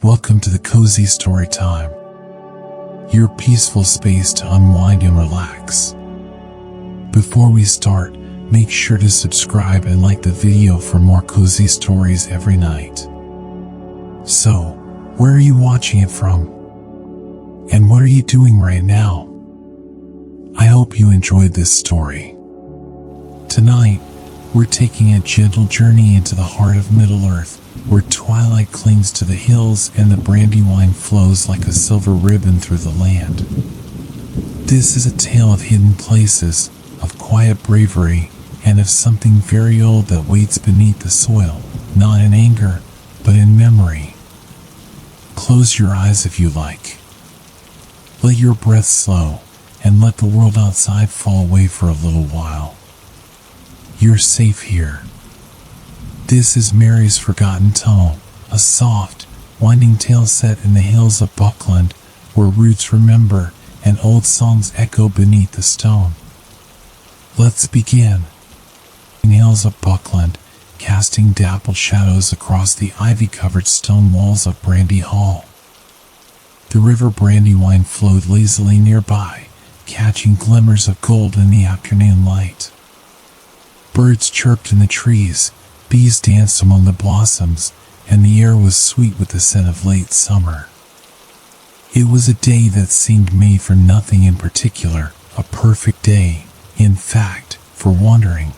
Welcome to the Cozy Storytime, your peaceful space to unwind and relax. Before we start, make sure to subscribe and like the video for more cozy stories every night. So, where are you watching it from? And what are you doing right now? I hope you enjoyed this story. Tonight, we're taking a gentle journey into the heart of Middle-earth, where twilight clings to the hills and the Brandywine flows like a silver ribbon through the land. This is a tale of hidden places, of quiet bravery, and of something very old that waits beneath the soil, not in anger, but in memory. Close your eyes if you like. Let your breath slow, and let the world outside fall away for a little while. You're safe here. This is Mary's Forgotten Tunnel, a soft, winding tale set in the hills of Buckland, where roots remember and old songs echo beneath the stone. Let's begin. In the hills of Buckland, casting dappled shadows across the ivy-covered stone walls of Brandy Hall. The river Brandywine flowed lazily nearby, catching glimmers of gold in the afternoon light. Birds chirped in the trees, bees danced among the blossoms, and the air was sweet with the scent of late summer. It was a day that seemed made for nothing in particular, a perfect day, in fact, for wandering.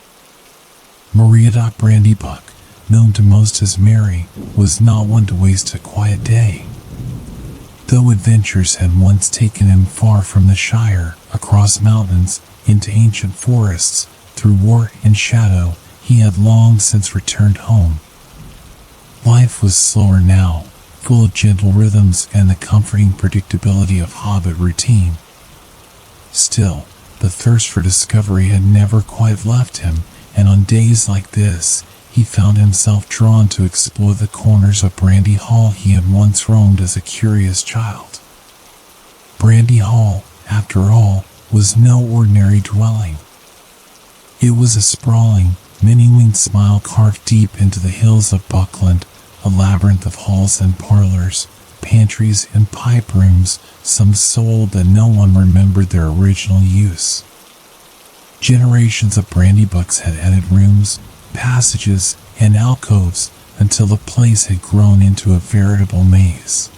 Maria Brandybuck, known to most as Mary, was not one to waste a quiet day. Though adventures had once taken him far from the Shire, across mountains, into ancient forests, through war and shadow, he had long since returned home. Life was slower now, full of gentle rhythms and the comforting predictability of hobbit routine. Still, the thirst for discovery had never quite left him, and on days like this, he found himself drawn to explore the corners of Brandy Hall he had once roamed as a curious child. Brandy Hall, after all, was no ordinary dwelling. It was a sprawling, many-winged smile carved deep into the hills of Buckland, a labyrinth of halls and parlors, pantries and pipe rooms, some so old that no one remembered their original use. Generations of Brandybucks had added rooms, passages, and alcoves until the place had grown into a veritable maze.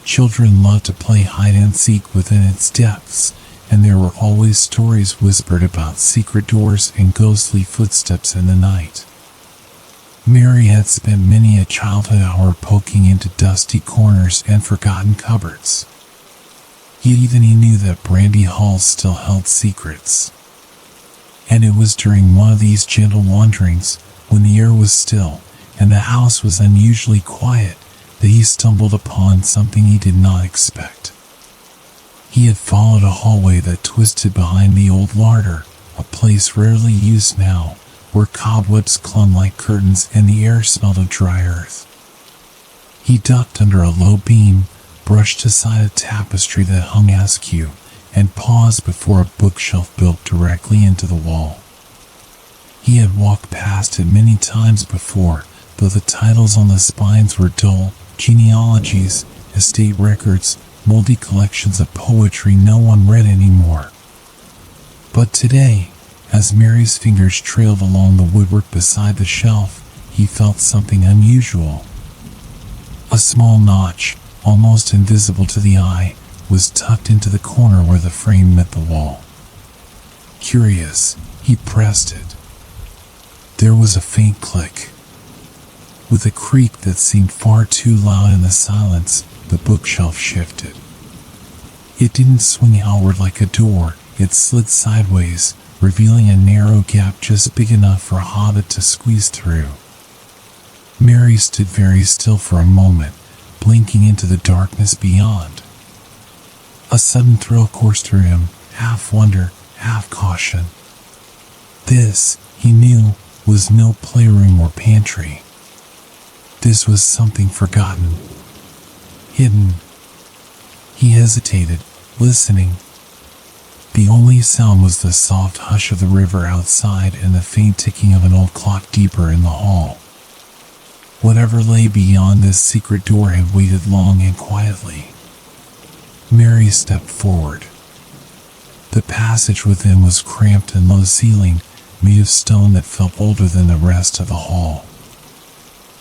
Children loved to play hide-and-seek within its depths, and there were always stories whispered about secret doors and ghostly footsteps in the night. Mary had spent many a childhood hour poking into dusty corners and forgotten cupboards. Yet even he knew that Brandy Hall still held secrets. And it was during one of these gentle wanderings, when the air was still and the house was unusually quiet, that he stumbled upon something he did not expect. He had followed a hallway that twisted behind the old larder, a place rarely used now, where cobwebs clung like curtains and the air smelled of dry earth. He ducked under a low beam, brushed aside a tapestry that hung askew, and paused before a bookshelf built directly into the wall. He had walked past it many times before, though the titles on the spines were dull: genealogies, estate records, moldy collections of poetry no one read anymore. But today, as Mary's fingers trailed along the woodwork beside the shelf, he felt something unusual. A small notch, almost invisible to the eye, was tucked into the corner where the frame met the wall. Curious, he pressed it. There was a faint click. With a creak that seemed far too loud in the silence, the bookshelf shifted. It didn't swing outward like a door, it slid sideways, revealing a narrow gap just big enough for a hobbit to squeeze through. Mary stood very still for a moment, blinking into the darkness beyond. A sudden thrill coursed through him, half wonder, half caution. This, he knew, was no playroom or pantry. This was something forgotten, hidden. He hesitated, listening. The only sound was the soft hush of the river outside and the faint ticking of an old clock deeper in the hall. Whatever lay beyond this secret door had waited long and quietly. Mary stepped forward. The passage within was cramped and low-ceilinged, made of stone that felt older than the rest of the hall.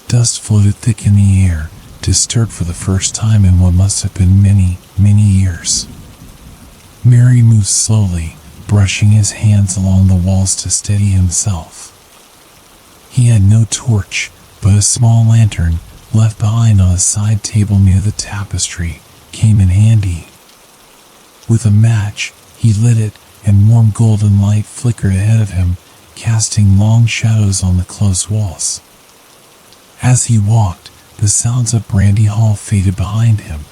Dust floated thick in the air, disturbed for the first time in what must have been many, many years. Mary moved slowly, brushing his hands along the walls to steady himself. He had no torch, but a small lantern, left behind on a side table near the tapestry, came in handy. With a match, he lit it, and warm golden light flickered ahead of him, casting long shadows on the close walls. As he walked, the sounds of Brandy Hall faded behind him.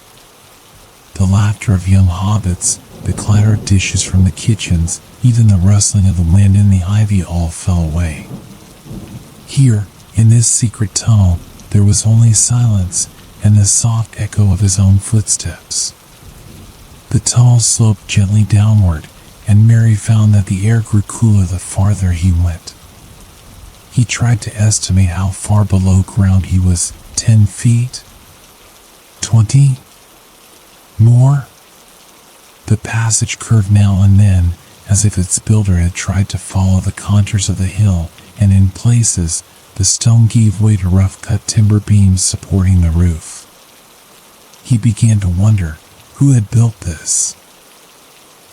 The laughter of young hobbits, the clatter of dishes from the kitchens, even the rustling of the wind in the ivy all fell away. Here, in this secret tunnel, there was only silence and the soft echo of his own footsteps. The tunnel sloped gently downward, and Mary found that the air grew cooler the farther he went. He tried to estimate how far below ground he was. 10 feet? 20? More? The passage curved now and then, as if its builder had tried to follow the contours of the hill, and in places, the stone gave way to rough-cut timber beams supporting the roof. He began to wonder who had built this,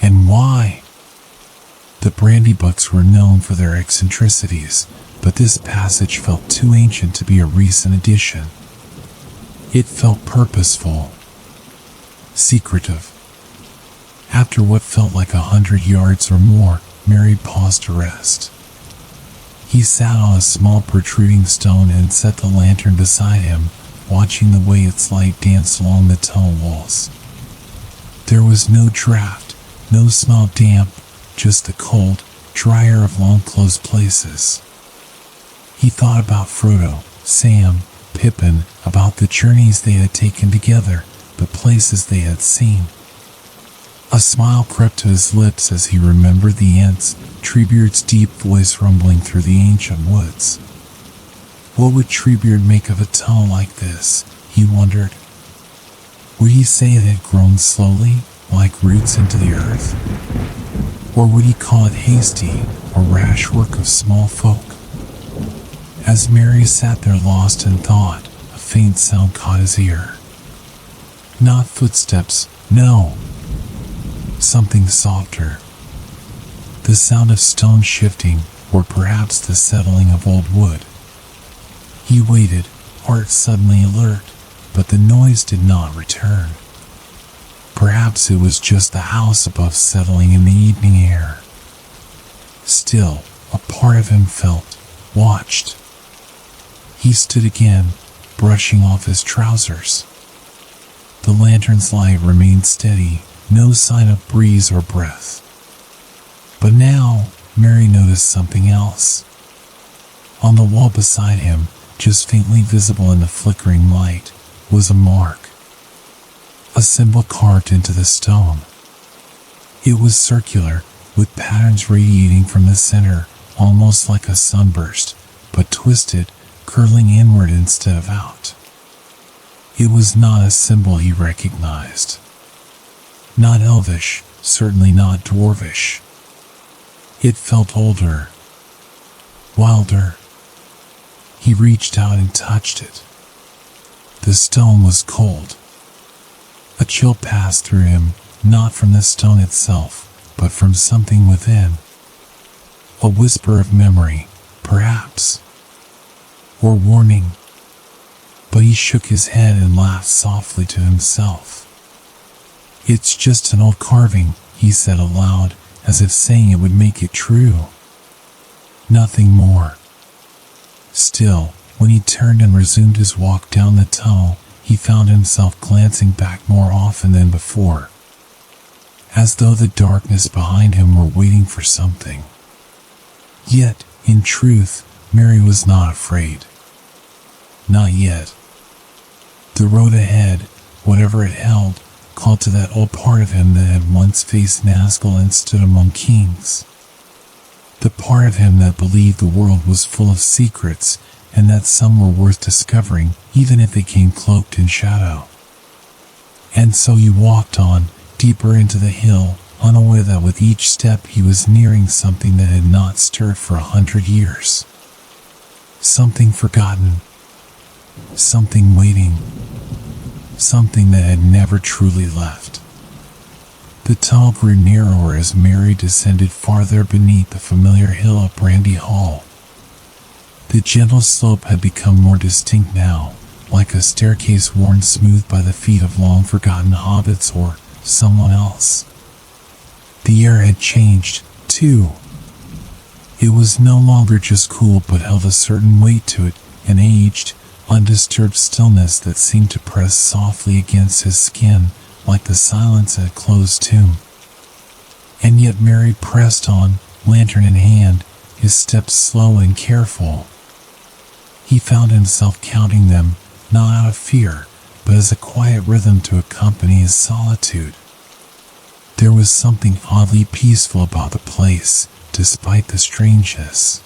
and why. The Brandybucks were known for their eccentricities, but this passage felt too ancient to be a recent addition. It felt purposeful, secretive. After what felt like 100 yards or more, Mary paused to rest. He sat on a small protruding stone and set the lantern beside him, watching the way its light danced along the tunnel walls. There was no draft, no smell of damp, just the cold, dry air of long-closed places. He thought about Frodo, Sam, Pippin, about the journeys they had taken together, the places they had seen. A smile crept to his lips as he remembered the Ents, Treebeard's deep voice rumbling through the ancient woods. What would Treebeard make of a tunnel like this, he wondered. Would he say it had grown slowly, like roots into the earth? Or would he call it hasty or rash work of small folk? As Mary sat there lost in thought, a faint sound caught his ear. Not footsteps, no. Something softer. The sound of stone shifting, or perhaps the settling of old wood. He waited, heart suddenly alert, but the noise did not return. Perhaps it was just the house above settling in the evening air. Still, a part of him felt watched. He stood again, brushing off his trousers. The lantern's light remained steady, no sign of breeze or breath. But now, Mary noticed something else. On the wall beside him, just faintly visible in the flickering light, was a mark. A symbol carved into the stone. It was circular, with patterns radiating from the center, almost like a sunburst, but twisted, curling inward instead of out. It was not a symbol he recognized. Not elvish, certainly not dwarvish. It felt older, wilder. He reached out and touched it. The stone was cold. A chill passed through him, not from the stone itself, but from something within. A whisper of memory, perhaps, or warning. But he shook his head and laughed softly to himself. It's just an old carving, he said aloud, as if saying it would make it true. Nothing more. Still, when he turned and resumed his walk down the tunnel, he found himself glancing back more often than before, as though the darkness behind him were waiting for something. Yet, in truth, Mary was not afraid. Not yet. The road ahead, whatever it held, called to that old part of him that had once faced Nazgul and stood among kings. The part of him that believed the world was full of secrets and that some were worth discovering, even if they came cloaked in shadow. And so he walked on, deeper into the hill, unaware that with each step he was nearing something that had not stirred for 100 years. Something forgotten. Something waiting. Something that had never truly left. The tunnel grew narrower as Mary descended farther beneath the familiar hill of Brandy Hall. The gentle slope had become more distinct now, like a staircase worn smooth by the feet of long-forgotten hobbits or someone else. The air had changed, too. It was no longer just cool but held a certain weight to it, an aged, undisturbed stillness that seemed to press softly against his skin, like the silence at a closed tomb. And yet Mary pressed on, lantern in hand, his steps slow and careful. He found himself counting them, not out of fear, but as a quiet rhythm to accompany his solitude. There was something oddly peaceful about the place, despite the strangeness.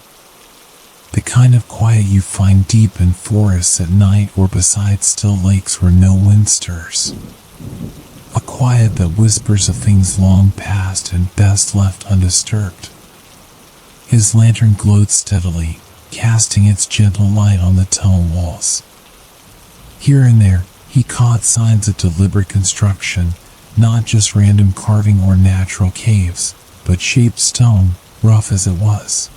The kind of quiet you find deep in forests at night or beside still lakes where no wind stirs. A quiet that whispers of things long past and best left undisturbed. His lantern glowed steadily, casting its gentle light on the tunnel walls. Here and there, he caught signs of deliberate construction, not just random carving or natural caves, but shaped stone, rough as it was.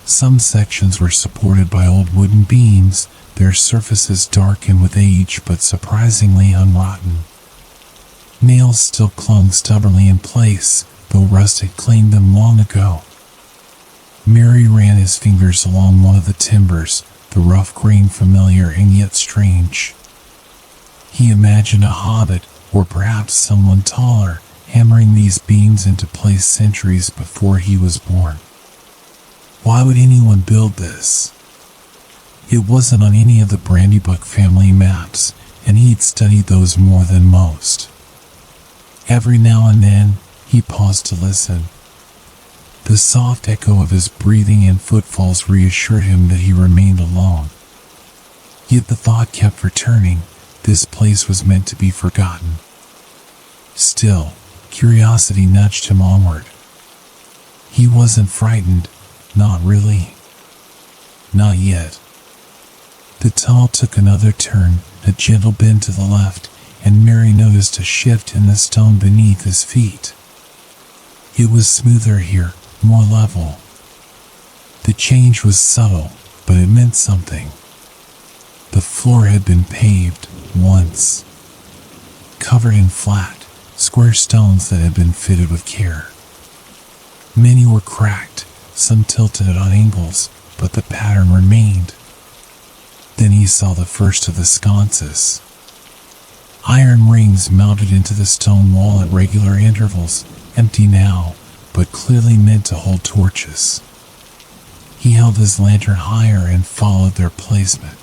Some sections were supported by old wooden beams, their surfaces darkened with age but surprisingly unrotten. Nails still clung stubbornly in place, though rust had claimed them long ago. Mary ran his fingers along one of the timbers, the rough grain familiar and yet strange. He imagined a hobbit, or perhaps someone taller, hammering these beams into place centuries before he was born. Why would anyone build this? It wasn't on any of the Brandybuck family maps, and he'd studied those more than most. Every now and then, he paused to listen. The soft echo of his breathing and footfalls reassured him that he remained alone. Yet the thought kept returning, this place was meant to be forgotten. Still, curiosity nudged him onward. He wasn't frightened, not really. Not yet. The tunnel took another turn, a gentle bend to the left, and Mary noticed a shift in the stone beneath his feet. It was smoother here, more level. The change was subtle, but it meant something. The floor had been paved, once. Covered in flat, square stones that had been fitted with care. Many were cracked, some tilted at angles, but the pattern remained. Then he saw the first of the sconces. Iron rings mounted into the stone wall at regular intervals, empty now, but clearly meant to hold torches. He held his lantern higher and followed their placement.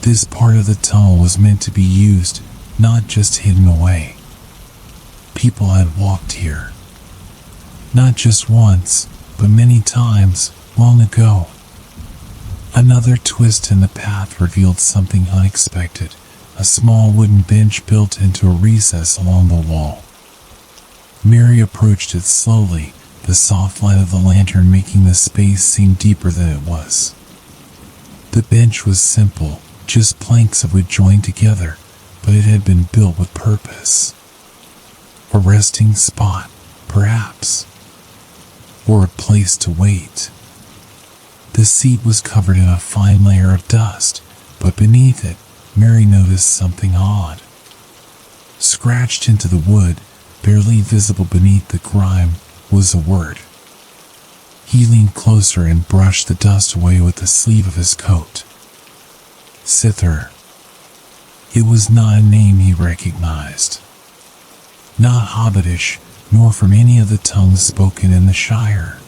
This part of the tunnel was meant to be used, not just hidden away. People had walked here. Not just once, but many times, long ago. Another twist in the path revealed something unexpected, a small wooden bench built into a recess along the wall. Mary approached it slowly, the soft light of the lantern making the space seem deeper than it was. The bench was simple, just planks of wood joined together, but it had been built with purpose. A resting spot, perhaps, or a place to wait. The seat was covered in a fine layer of dust, but beneath it, Mary noticed something odd. Scratched into the wood, barely visible beneath the grime, was a word. He leaned closer and brushed the dust away with the sleeve of his coat. Sither. It was not a name he recognized. Not Hobbitish, nor from any of the tongues spoken in the Shire.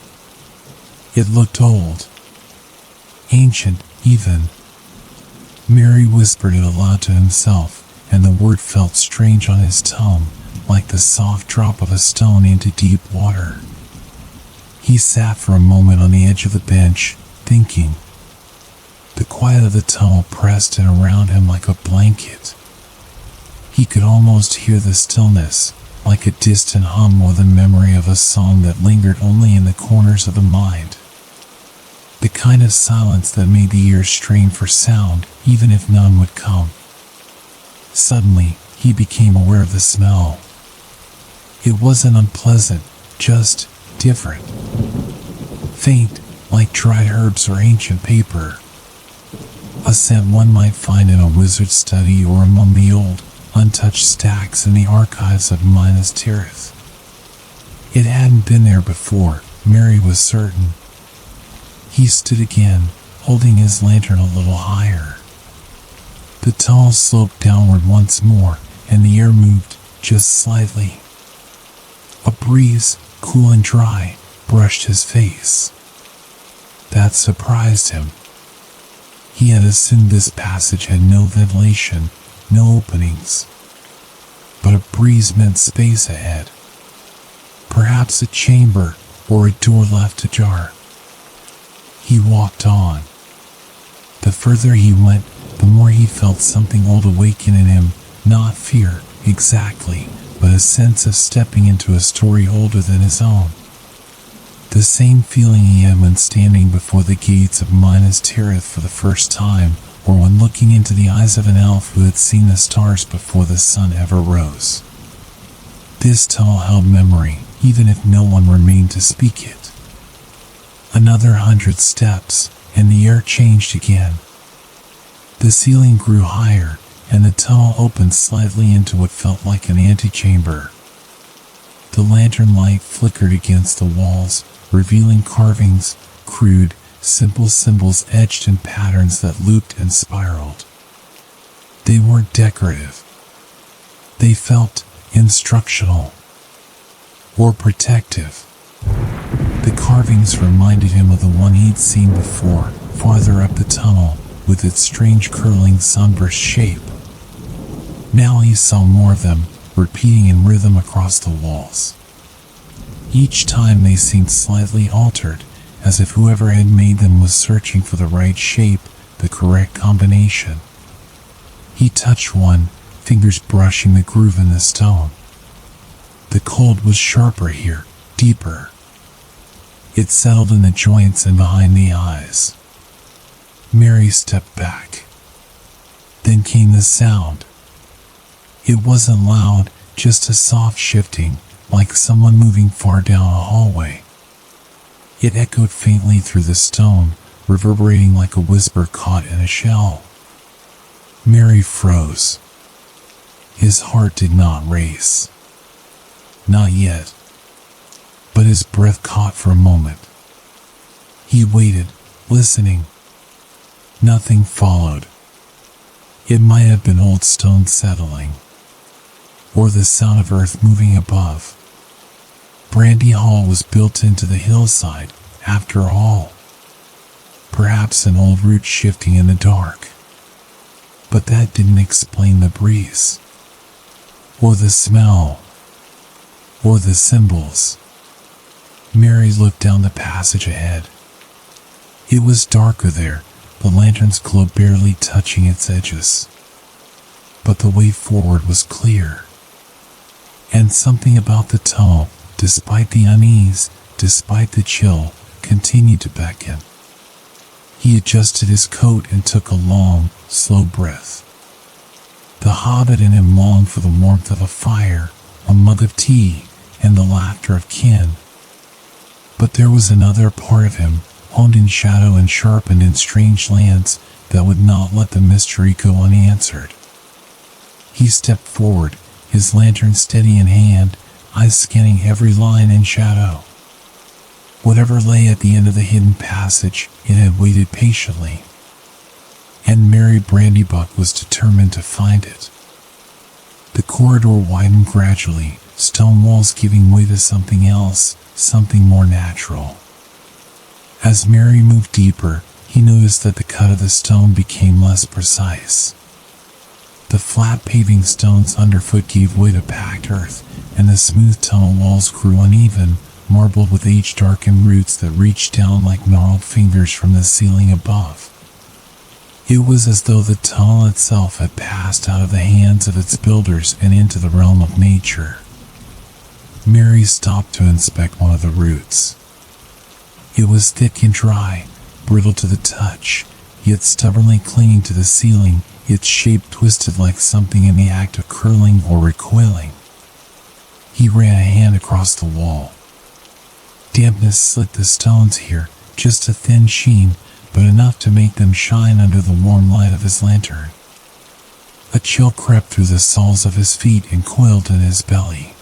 It looked old. Ancient, even. Mary whispered it aloud to himself, and the word felt strange on his tongue, like the soft drop of a stone into deep water. He sat for a moment on the edge of the bench, thinking. The quiet of the tunnel pressed in around him like a blanket. He could almost hear the stillness, like a distant hum or the memory of a song that lingered only in the corners of the mind. The kind of silence that made the ears strain for sound, even if none would come. Suddenly, he became aware of the smell. It wasn't unpleasant, just different. Faint, like dried herbs or ancient paper. A scent one might find in a wizard's study or among the old, untouched stacks in the archives of Minas Tirith. It hadn't been there before, Mary was certain. He stood again, holding his lantern a little higher. The tunnel sloped downward once more, and the air moved, just slightly. A breeze, cool and dry, brushed his face. That surprised him. He had assumed this passage had no ventilation, no openings. But a breeze meant space ahead. Perhaps a chamber, or a door left ajar. He walked on. The further he went, the more he felt something old awaken in him, not fear, exactly, but a sense of stepping into a story older than his own. The same feeling he had when standing before the gates of Minas Tirith for the first time, or when looking into the eyes of an elf who had seen the stars before the sun ever rose. This tunnel held memory, even if no one remained to speak it. Another 100 steps, and the air changed again. The ceiling grew higher, and the tunnel opened slightly into what felt like an antechamber. The lantern light flickered against the walls, revealing carvings, crude, simple symbols etched in patterns that looped and spiraled. They weren't decorative. They felt instructional or protective. The carvings reminded him of the one he'd seen before, farther up the tunnel, with its strange curling sunburst shape. Now he saw more of them, repeating in rhythm across the walls. Each time they seemed slightly altered, as if whoever had made them was searching for the right shape, the correct combination. He touched one, fingers brushing the groove in the stone. The cold was sharper here, deeper. It settled in the joints and behind the eyes. Mary stepped back. Then came the sound. It wasn't loud, just a soft shifting, like someone moving far down a hallway. It echoed faintly through the stone, reverberating like a whisper caught in a shell. Mary froze. His heart did not race. Not yet. But his breath caught for a moment. He waited, listening. Nothing followed. It might have been old stone settling, or the sound of earth moving above. Brandy Hall was built into the hillside, after all. Perhaps an old root shifting in the dark. But that didn't explain the breeze, or the smell, or the symbols. Mary looked down the passage ahead. It was darker there, the lantern's glow barely touching its edges. But the way forward was clear. And something about the tunnel, despite the unease, despite the chill, continued to beckon. He adjusted his coat and took a long, slow breath. The hobbit in him longed for the warmth of a fire, a mug of tea, and the laughter of kin. But there was another part of him, honed in shadow and sharpened in strange lands, that would not let the mystery go unanswered. He stepped forward, his lantern steady in hand, eyes scanning every line and shadow. Whatever lay at the end of the hidden passage, it had waited patiently. And Mary Brandybuck was determined to find it. The corridor widened gradually, stone walls giving way to something else, something more natural. As Mary moved deeper, he noticed that the cut of the stone became less precise. The flat paving stones underfoot gave way to packed earth, and the smooth tunnel walls grew uneven, marbled with age-darkened roots that reached down like gnarled fingers from the ceiling above. It was as though the tunnel itself had passed out of the hands of its builders and into the realm of nature. Mary stopped to inspect one of the roots. It was thick and dry, brittle to the touch, yet stubbornly clinging to the ceiling, its shape twisted like something in the act of curling or recoiling. He ran a hand across the wall. Dampness slit the stones here, just a thin sheen, but enough to make them shine under the warm light of his lantern. A chill crept through the soles of his feet and coiled in his belly.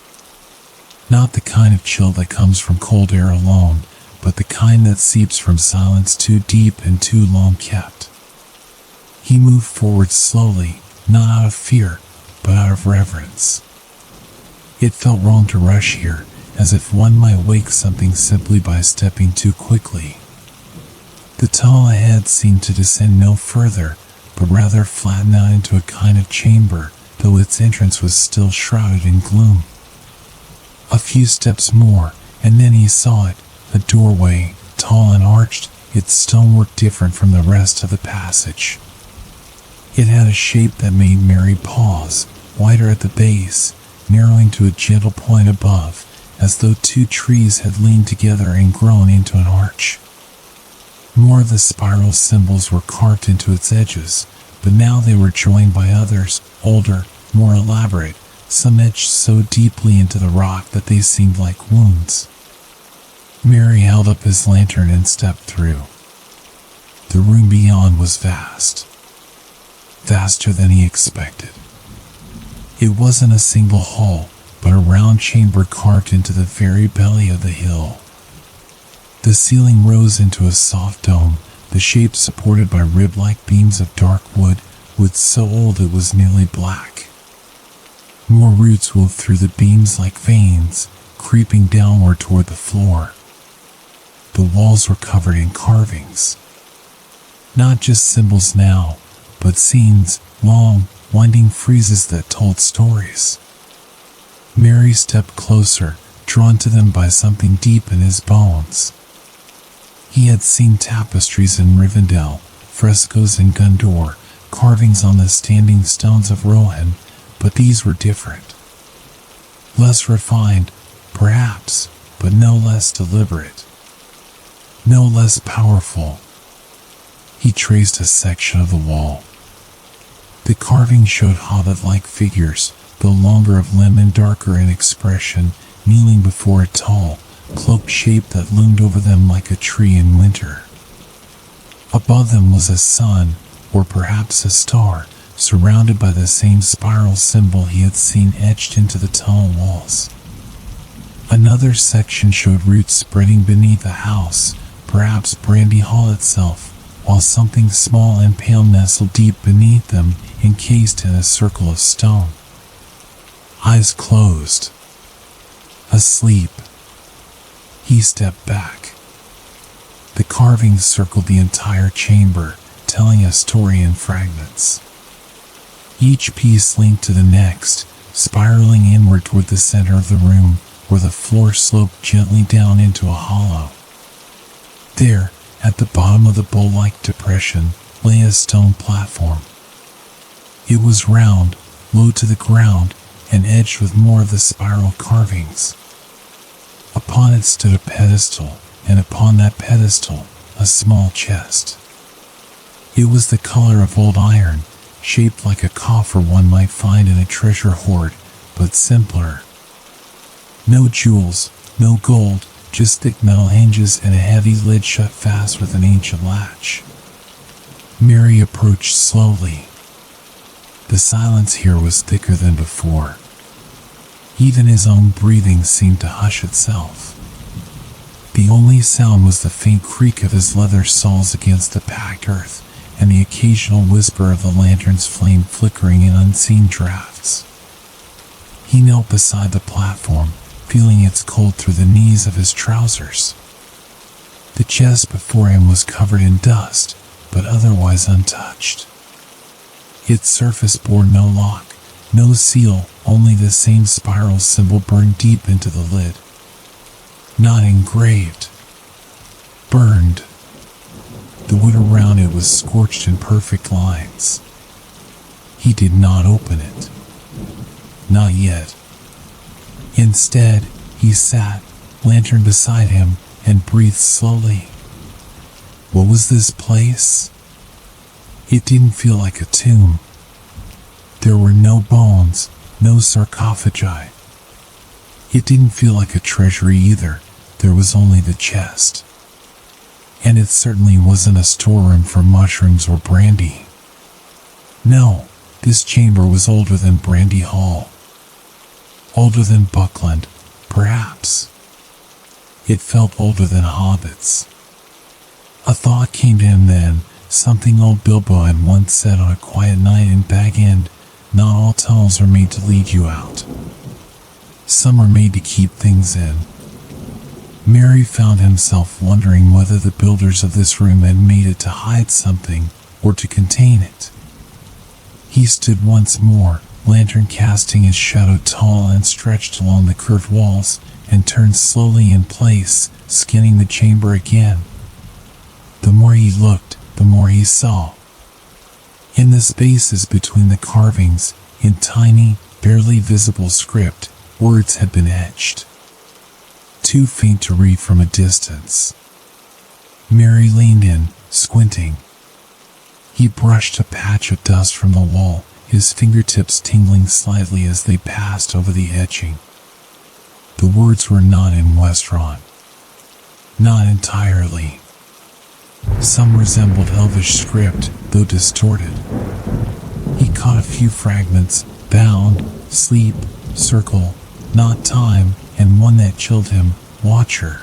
Not the kind of chill that comes from cold air alone, but the kind that seeps from silence too deep and too long kept. He moved forward slowly, not out of fear, but out of reverence. It felt wrong to rush here, as if one might wake something simply by stepping too quickly. The tunnel ahead seemed to descend no further, but rather flatten out into a kind of chamber, though its entrance was still shrouded in gloom. A few steps more, and then he saw it, a doorway, tall and arched, its stonework different from the rest of the passage. It had a shape that made Mary pause, wider at the base, narrowing to a gentle point above, as though two trees had leaned together and grown into an arch. More of the spiral symbols were carved into its edges, but now they were joined by others, older, more elaborate, some etched so deeply into the rock that they seemed like wounds. Mary held up his lantern and stepped through. The room beyond was vast. Vaster than he expected. It wasn't a single hall, but a round chamber carved into the very belly of the hill. The ceiling rose into a soft dome, the shape supported by rib-like beams of dark wood so old it was nearly black. More roots wove through the beams like veins, creeping downward toward the floor. The walls were covered in carvings. Not just symbols now, but scenes, long, winding friezes that told stories. Mary stepped closer, drawn to them by something deep in his bones. He had seen tapestries in Rivendell, frescoes in Gondor, carvings on the standing stones of Rohan, but these were different. Less refined, perhaps, but no less deliberate. No less powerful. He traced a section of the wall. The carving showed hobbit-like figures, though longer of limb and darker in expression, kneeling before a tall, cloaked shape that loomed over them like a tree in winter. Above them was a sun, or perhaps a star, surrounded by the same spiral symbol he had seen etched into the tunnel walls. Another section showed roots spreading beneath a house, perhaps Brandy Hall itself, while something small and pale nestled deep beneath them, encased in a circle of stone. Eyes closed. Asleep. He stepped back. The carvings circled the entire chamber, telling a story in fragments. Each piece linked to the next, spiraling inward toward the center of the room, where the floor sloped gently down into a hollow. There, at the bottom of the bowl-like depression, lay a stone platform. It was round, low to the ground, and edged with more of the spiral carvings. Upon it stood a pedestal, and upon that pedestal, a small chest. It was the color of old iron, shaped like a coffer one might find in a treasure hoard, but simpler. No jewels, no gold, just thick metal hinges and a heavy lid shut fast with an ancient latch. Mary approached slowly. The silence here was thicker than before. Even his own breathing seemed to hush itself. The only sound was the faint creak of his leather soles against the packed earth, and the occasional whisper of the lantern's flame flickering in unseen drafts. He knelt beside the platform, feeling its cold through the knees of his trousers. The chest before him was covered in dust, but otherwise untouched. Its surface bore no lock, no seal, only the same spiral symbol burned deep into the lid. Not engraved. Burned. The wood around it was scorched in perfect lines. He did not open it. Not yet. Instead, he sat, lantern beside him, and breathed slowly. What was this place? It didn't feel like a tomb. There were no bones, no sarcophagi. It didn't feel like a treasury either. There was only the chest. And it certainly wasn't a storeroom for mushrooms or brandy. No, this chamber was older than Brandy Hall. Older than Buckland, perhaps. It felt older than hobbits. A thought came to him then, something old Bilbo had once said on a quiet night in Bag End: not all tunnels are made to lead you out. Some are made to keep things in. Merry found himself wondering whether the builders of this room had made it to hide something or to contain it. He stood once more, lantern casting his shadow tall and stretched along the curved walls, and turned slowly in place, scanning the chamber again. The more he looked, the more he saw. In the spaces between the carvings, in tiny, barely visible script, words had been etched. Too faint to read from a distance. Merry leaned in, squinting. He brushed a patch of dust from the wall, his fingertips tingling slightly as they passed over the etching. The words were not in Westron. Not entirely. Some resembled Elvish script, though distorted. He caught a few fragments: bound, sleep, circle, not time, and one that chilled him: Watcher.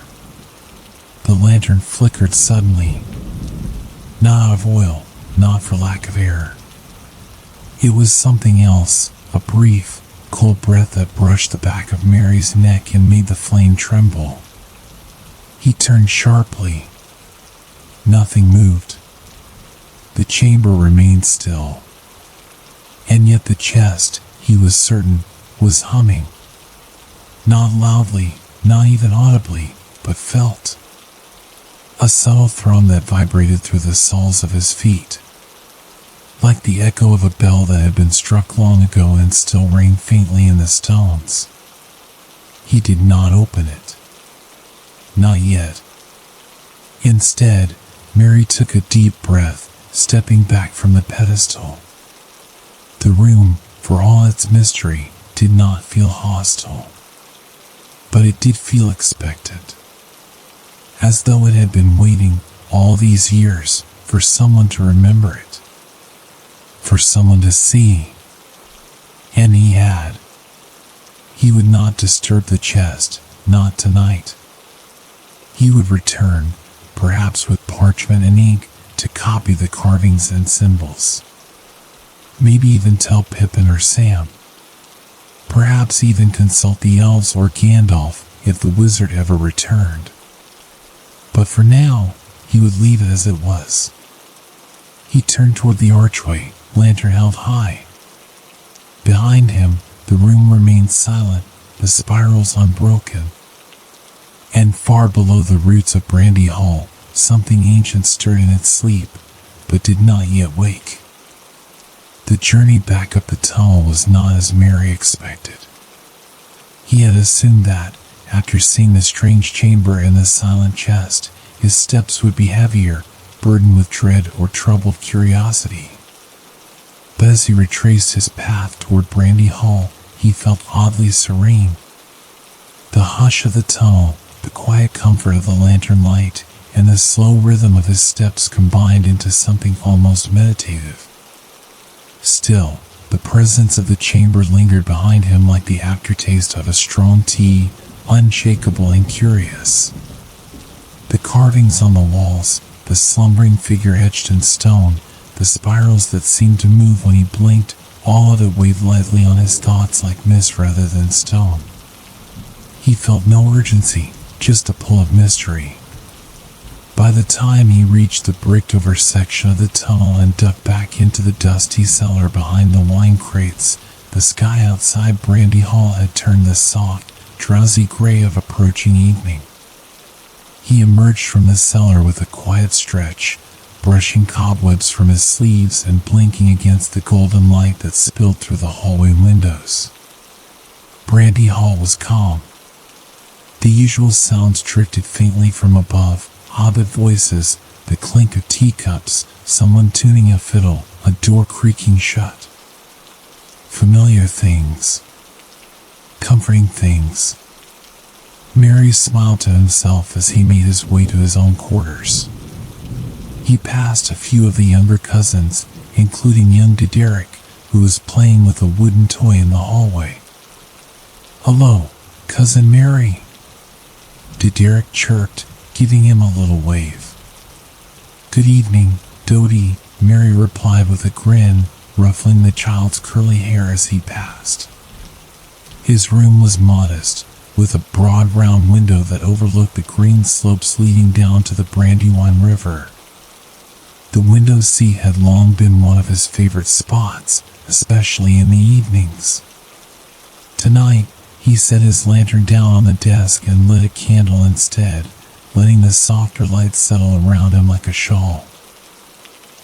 The lantern flickered suddenly. Not out of oil, not for lack of air. It was something else, a brief, cold breath that brushed the back of Mary's neck and made the flame tremble. He turned sharply. Nothing moved. The chamber remained still. And yet the chest, he was certain, was humming. Not loudly, not even audibly, but felt. A subtle thrum that vibrated through the soles of his feet. Like the echo of a bell that had been struck long ago and still rang faintly in the stones. He did not open it. Not yet. Instead, Mary took a deep breath, stepping back from the pedestal. The room, for all its mystery, did not feel hostile. But it did feel expectant. As though it had been waiting all these years for someone to remember it. For someone to see. And he had. He would not disturb the chest, not tonight. He would return, perhaps with parchment and ink, to copy the carvings and symbols. Maybe even tell Pippin or Sam. Perhaps even consult the elves or Gandalf if the wizard ever returned. But for now, he would leave it as it was. He turned toward the archway, lantern held high. Behind him, the room remained silent, the spirals unbroken. And far below the roots of Brandy Hall, something ancient stirred in its sleep, but did not yet wake. The journey back up the tunnel was not as Mary expected. He had assumed that, after seeing the strange chamber and the silent chest, his steps would be heavier, burdened with dread or troubled curiosity. But as he retraced his path toward Brandy Hall, he felt oddly serene. The hush of the tunnel, the quiet comfort of the lantern light, and the slow rhythm of his steps combined into something almost meditative. Still, the presence of the chamber lingered behind him like the aftertaste of a strong tea, unshakable and curious. The carvings on the walls, the slumbering figure etched in stone, the spirals that seemed to move when he blinked, all of it weighed lightly on his thoughts like mist rather than stone. He felt no urgency, just a pull of mystery. By the time he reached the bricked-over section of the tunnel and ducked back into the dusty cellar behind the wine crates, the sky outside Brandy Hall had turned the soft, drowsy gray of approaching evening. He emerged from the cellar with a quiet stretch, brushing cobwebs from his sleeves and blinking against the golden light that spilled through the hallway windows. Brandy Hall was calm. The usual sounds drifted faintly from above, hobbit voices, the clink of teacups, someone tuning a fiddle, a door creaking shut. Familiar things. Comforting things. Mary smiled to himself as he made his way to his own quarters. He passed a few of the younger cousins, including young Dederick, who was playing with a wooden toy in the hallway. "Hello, Cousin Mary," Dederick chirped, giving him a little wave. "Good evening, Dodie," Mary replied with a grin, ruffling the child's curly hair as he passed. His room was modest, with a broad round window that overlooked the green slopes leading down to the Brandywine River. The window seat had long been one of his favorite spots, especially in the evenings. Tonight, he set his lantern down on the desk and lit a candle instead, letting the softer light settle around him like a shawl.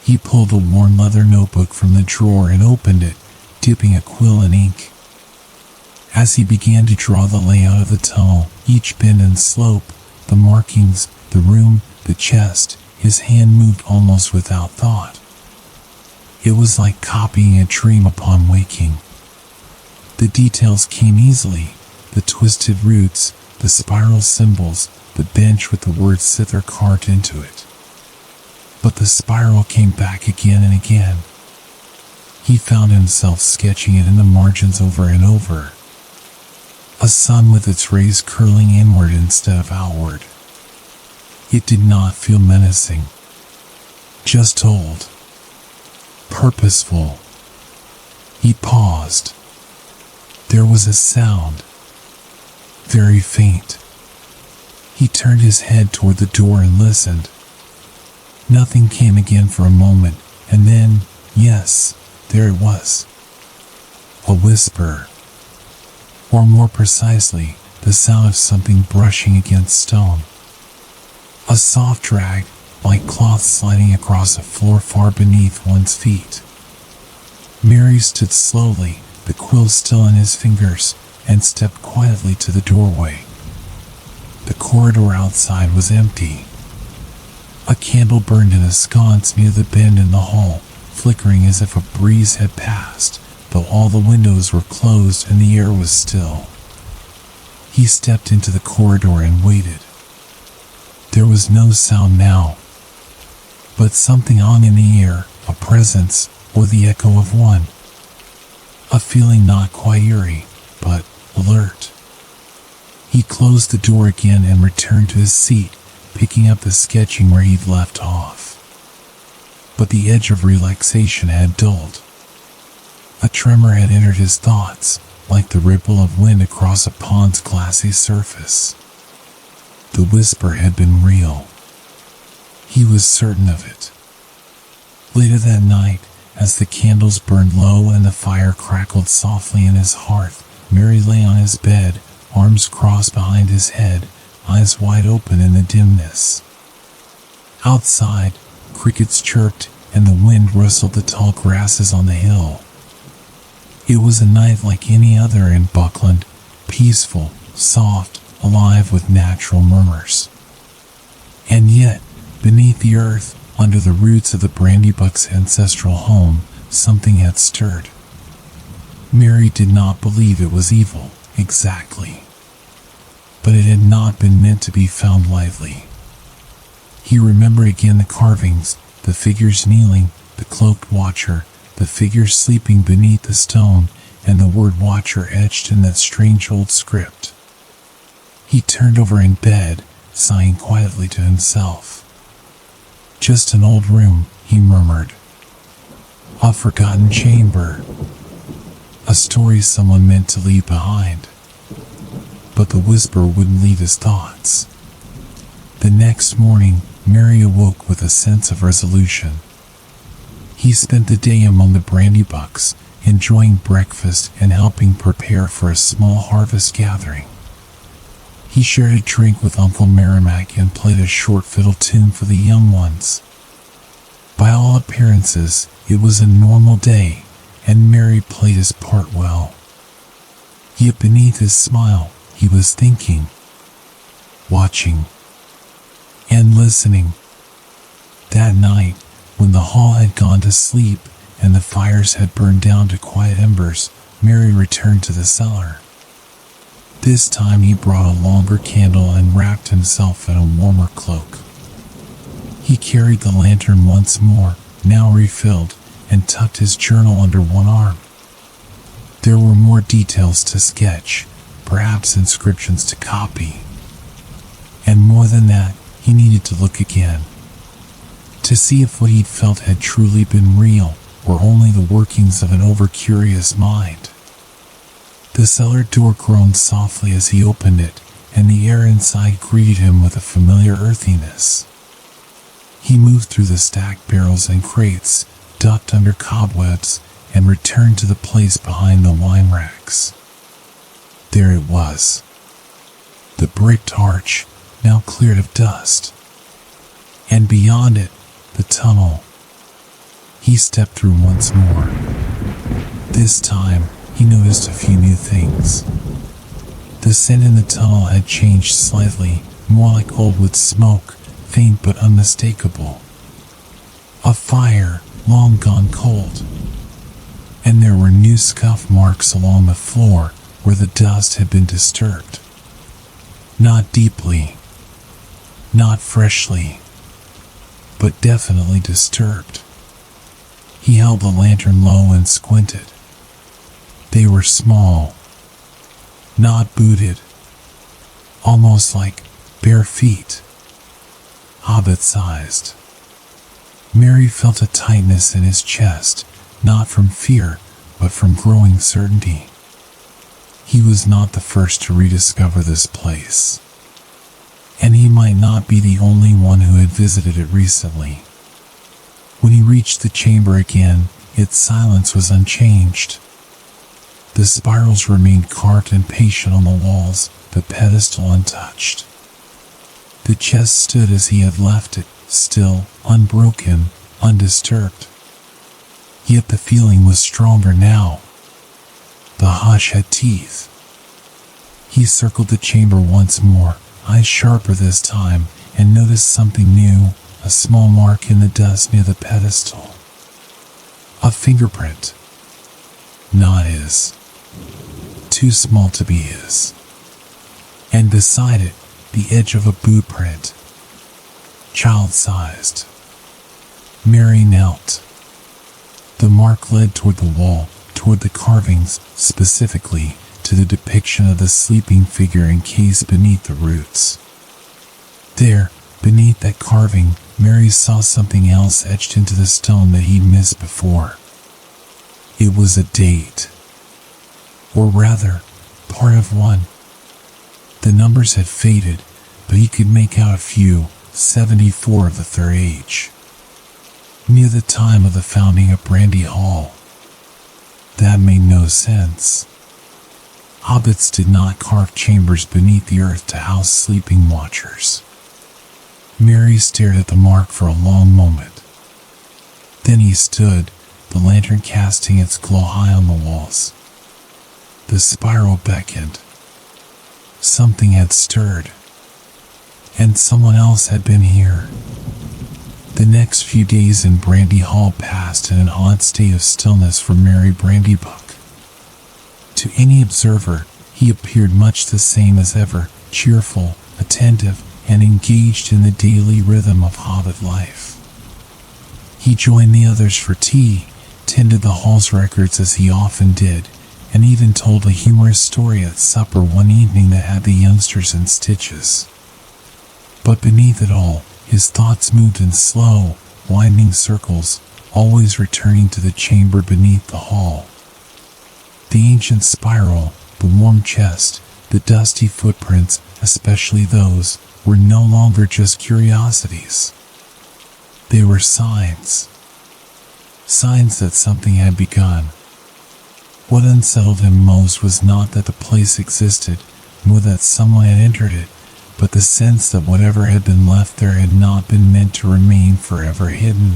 He pulled a worn leather notebook from the drawer and opened it, dipping a quill in ink. As he began to draw the layout of the tunnel, each bend and slope, the markings, the room, the chest, his hand moved almost without thought. It was like copying a dream upon waking. The details came easily, the twisted roots, the spiral symbols, the bench with the word Sither carved into it. But the spiral came back again and again. He found himself sketching it in the margins over and over. A sun with its rays curling inward instead of outward. It did not feel menacing. Just old. Purposeful. He paused. There was a sound. Very faint. He turned his head toward the door and listened. Nothing came again for a moment, and then, yes, there it was. A whisper. Or more precisely, the sound of something brushing against stone. A soft drag, like cloth sliding across a floor far beneath one's feet. Mary stood slowly, the quill still in his fingers, and stepped quietly to the doorway. The corridor outside was empty. A candle burned in a sconce near the bend in the hall, flickering as if a breeze had passed, though all the windows were closed and the air was still. He stepped into the corridor and waited. There was no sound now, but something hung in the air, a presence, or the echo of one. A feeling not quite eerie, but alert. He closed the door again and returned to his seat, picking up the sketching where he'd left off. But the edge of relaxation had dulled. A tremor had entered his thoughts, like the ripple of wind across a pond's glassy surface. The whisper had been real. He was certain of it. Later that night, as the candles burned low and the fire crackled softly in his hearth, Mary lay on his bed, arms crossed behind his head, eyes wide open in the dimness. Outside, crickets chirped and the wind rustled the tall grasses on the hill. It was a night like any other in Buckland, peaceful, soft, alive with natural murmurs. And yet, beneath the earth, under the roots of the Brandybuck's ancestral home, something had stirred. Mary did not believe it was evil, exactly. But it had not been meant to be found lightly. He remembered again the carvings, the figures kneeling, the cloaked watcher, the figure sleeping beneath the stone, and the word watcher etched in that strange old script. He turned over in bed, sighing quietly to himself. Just an old room, he murmured. A forgotten chamber. A story someone meant to leave behind. But the whisper wouldn't leave his thoughts. The next morning, Mary awoke with a sense of resolution. He spent the day among the Brandybucks, enjoying breakfast and helping prepare for a small harvest gathering. He shared a drink with Uncle Merrimack and played a short fiddle tune for the young ones. By all appearances, it was a normal day, and Mary played his part well. Yet beneath his smile, he was thinking, watching, and listening. That night, when the hall had gone to sleep and the fires had burned down to quiet embers, Mary returned to the cellar. This time he brought a longer candle and wrapped himself in a warmer cloak. He carried the lantern once more, now refilled, and tucked his journal under one arm. There were more details to sketch, perhaps inscriptions to copy. And more than that, he needed to look again, to see if what he'd felt had truly been real, or only the workings of an over-curious mind. The cellar door groaned softly as he opened it, and the air inside greeted him with a familiar earthiness. He moved through the stacked barrels and crates, ducked under cobwebs, and returned to the place behind the wine racks. There it was, the bricked arch, now cleared of dust. And beyond it, the tunnel. He stepped through once more. This time, he noticed a few new things. The scent in the tunnel had changed slightly, more like old wood smoke, faint but unmistakable. A fire, long gone cold. And there were new scuff marks along the floor where the dust had been disturbed. Not deeply, not freshly, but definitely disturbed. He held the lantern low and squinted. They were small, not booted, almost like bare feet, hobbit-sized. Mary felt a tightness in his chest, not from fear, but from growing certainty. He was not the first to rediscover this place, and he might not be the only one who had visited it recently. When he reached the chamber again, its silence was unchanged. The spirals remained carved and patient on the walls, the pedestal untouched. The chest stood as he had left it, still, unbroken, undisturbed. Yet the feeling was stronger now. The hush had teeth. He circled the chamber once more, eyes sharper this time, and noticed something new, a small mark in the dust near the pedestal. A fingerprint. Not his. Too small to be his. And beside it, the edge of a boot print. Child-sized. Mary knelt. The mark led toward the wall, toward the carvings, specifically to the depiction of the sleeping figure encased beneath the roots. There, beneath that carving, Mary saw something else etched into the stone that he'd missed before. It was a date. Or rather, part of one. The numbers had faded, but he could make out a few, 74 of the third age. Near the time of the founding of Brandy Hall. That made no sense. Hobbits did not carve chambers beneath the earth to house sleeping watchers. Mary stared at the mark for a long moment. Then he stood, the lantern casting its glow high on the walls. The spiral beckoned. Something had stirred. And someone else had been here. The next few days in Brandy Hall passed in an odd state of stillness for Mary Brandybuck. To any observer, he appeared much the same as ever, cheerful, attentive, and engaged in the daily rhythm of Hobbit life. He joined the others for tea, tended the hall's records as he often did, and even told a humorous story at supper one evening that had the youngsters in stitches. But beneath it all, his thoughts moved in slow, winding circles, always returning to the chamber beneath the hall. The ancient spiral, the warm chest, the dusty footprints, especially those, were no longer just curiosities. They were signs. Signs that something had begun. What unsettled him most was not that the place existed, nor that someone had entered it, but the sense that whatever had been left there had not been meant to remain forever hidden.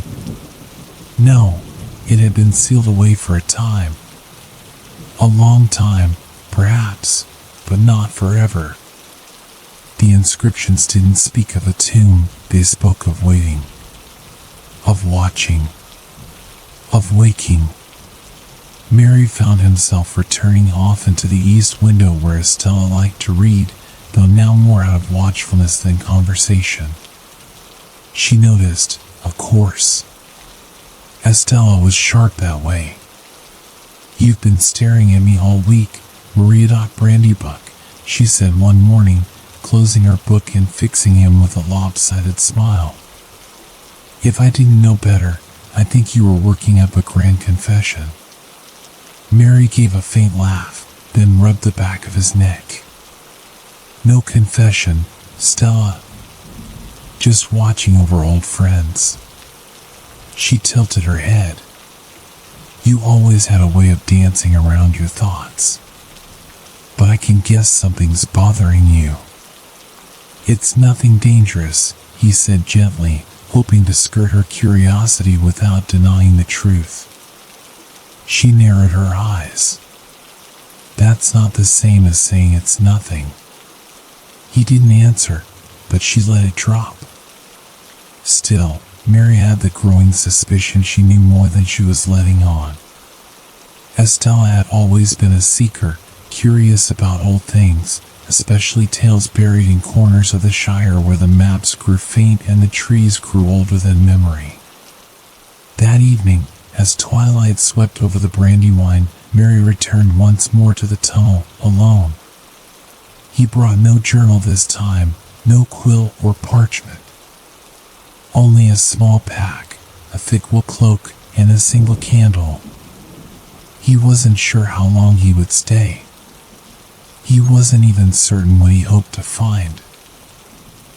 No, it had been sealed away for a time. A long time, perhaps, but not forever. The inscriptions didn't speak of a tomb, they spoke of waiting, of watching, of waking. Mary found himself returning off into the east window where Estella liked to read, though now more out of watchfulness than conversation. She noticed, of course. Estella was sharp that way. "You've been staring at me all week, Maria Brandybuck," she said one morning, closing her book and fixing him with a lopsided smile. "If I didn't know better, I'd think you were working up a grand confession." Mary gave a faint laugh, then rubbed the back of his neck. "No confession, Stella. Just watching over old friends." She tilted her head. "You always had a way of dancing around your thoughts. But I can guess something's bothering you." "It's nothing dangerous," he said gently, hoping to skirt her curiosity without denying the truth. She narrowed her eyes. "That's not the same as saying it's nothing." He didn't answer, but she let it drop. Still, Mary had the growing suspicion she knew more than she was letting on. Estella had always been a seeker, curious about old things, especially tales buried in corners of the Shire where the maps grew faint and the trees grew older than memory. That evening, as twilight swept over the Brandywine, Mary returned once more to the tunnel, alone. He brought no journal this time, no quill or parchment. Only a small pack, a thick wool cloak, and a single candle. He wasn't sure how long he would stay. He wasn't even certain what he hoped to find.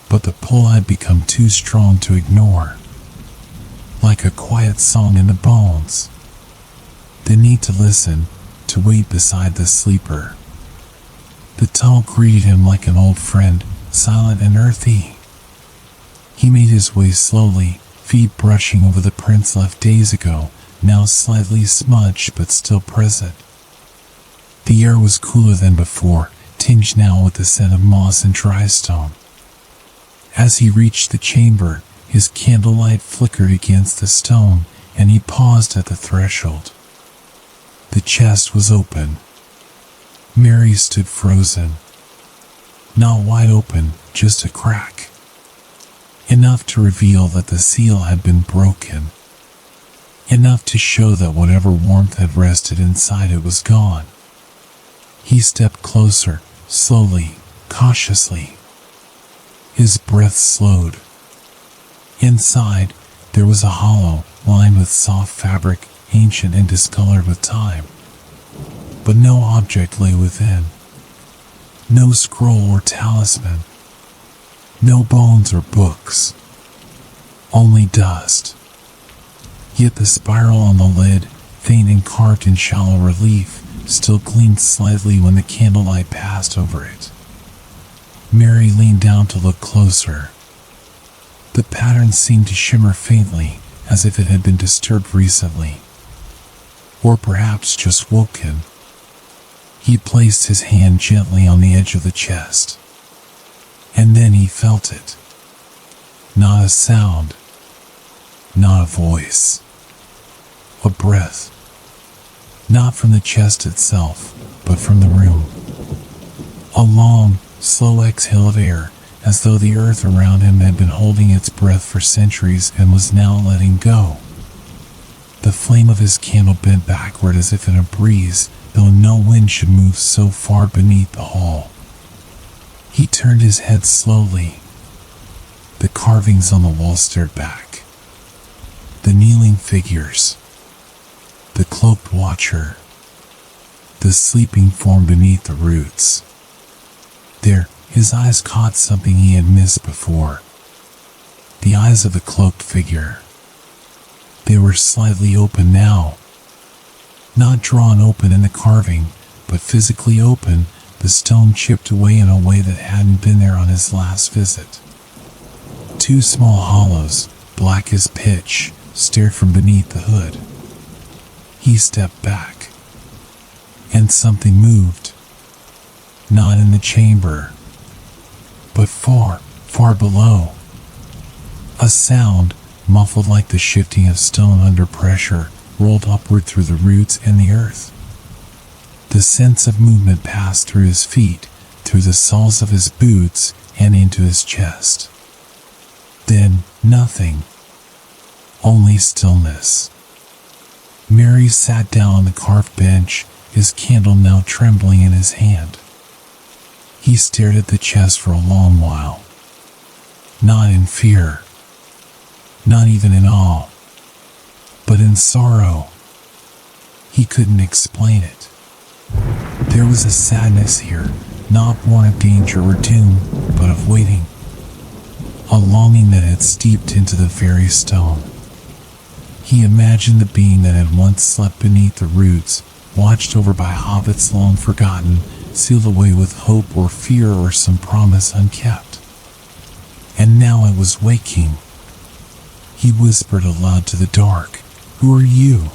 But the pull had become too strong to ignore. Like a quiet song in the bones. The need to listen, to wait beside the sleeper. The tunnel greeted him like an old friend, silent and earthy. He made his way slowly, feet brushing over the prints left days ago, now slightly smudged but still present. The air was cooler than before, tinged now with the scent of moss and dry stone. As he reached the chamber, his candlelight flickered against the stone, and he paused at the threshold. The chest was open. Mary stood frozen. Not wide open, just a crack. Enough to reveal that the seal had been broken. Enough to show that whatever warmth had rested inside it was gone. He stepped closer, slowly, cautiously. His breath slowed. Inside, there was a hollow, lined with soft fabric, ancient and discolored with time. But no object lay within. No scroll or talisman. No bones or books. Only dust. Yet the spiral on the lid, faint and carved in shallow relief, still gleamed slightly when the candlelight passed over it. Mary leaned down to look closer. The pattern seemed to shimmer faintly, as if it had been disturbed recently. Or perhaps just woken. He placed his hand gently on the edge of the chest. And then he felt it. Not a sound. Not a voice. A breath. Not from the chest itself, but from the room. A long, slow exhale of air, as though the earth around him had been holding its breath for centuries and was now letting go. The flame of his candle bent backward as if in a breeze, though no wind should move so far beneath the hall. He turned his head slowly. The carvings on the wall stared back. The kneeling figures. The cloaked watcher. The sleeping form beneath the roots. There, his eyes caught something he had missed before. The eyes of the cloaked figure. They were slightly open now. Not drawn open in the carving, but physically open, the stone chipped away in a way that hadn't been there on his last visit. Two small hollows, black as pitch, stared from beneath the hood. He stepped back, and something moved. Not in the chamber, but far, far below. A sound, muffled like the shifting of stone under pressure, rolled upward through the roots and the earth. The sense of movement passed through his feet, through the soles of his boots, and into his chest. Then, nothing. Only stillness. Mary sat down on the carved bench, his candle now trembling in his hand. He stared at the chest for a long while. Not in fear. Not even in awe. But in sorrow. He couldn't explain it. There was a sadness here, not one of danger or doom, but of waiting. A longing that had steeped into the very stone. He imagined the being that had once slept beneath the roots, watched over by hobbits long forgotten, sealed away with hope or fear or some promise unkept. And now it was waking. He whispered aloud to the dark, "Who are you?"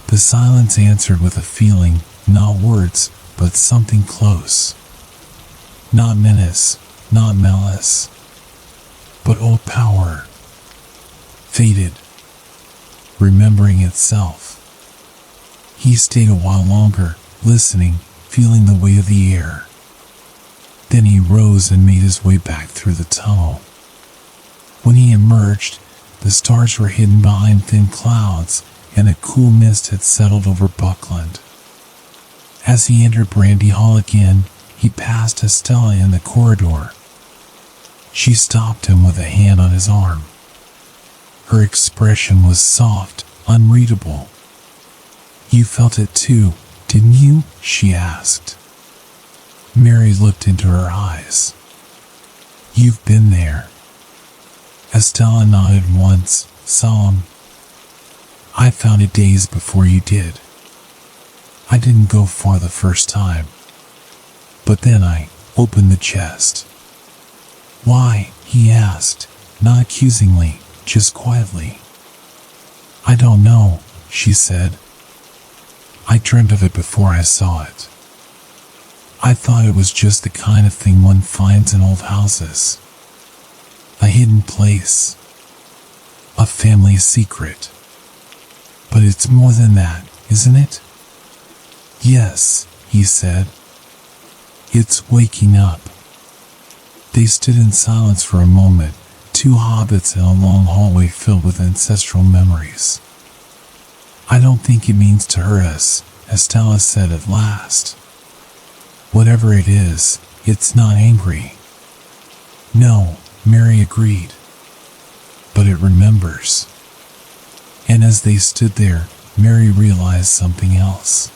The silence answered with a feeling, not words, but something close. Not menace, not malice, but old power. Faded, remembering itself. He stayed a while longer, listening, feeling the weight of the air. Then he rose and made his way back through the tunnel. When he emerged, the stars were hidden behind thin clouds, and a cool mist had settled over Buckland. As he entered Brandy Hall again, he passed Estella in the corridor. She stopped him with a hand on his arm. Her expression was soft, unreadable. "You felt it too, didn't you?" she asked. Mary looked into her eyes. "You've been there." Estella nodded once, solemn. "I found it days before you did. I didn't go far the first time. But then I opened the chest." "Why?" he asked, not accusingly, just quietly. "I don't know," she said. "I dreamt of it before I saw it. I thought it was just the kind of thing one finds in old houses. A hidden place. A family secret. But it's more than that, isn't it?" "Yes," he said. "It's waking up." They stood in silence for a moment, two hobbits in a long hallway filled with ancestral memories. "I don't think it means to hurt us," Estella said at last. "Whatever it is, it's not angry." "No," Mary agreed. "But it remembers." And as they stood there, Mary realized something else.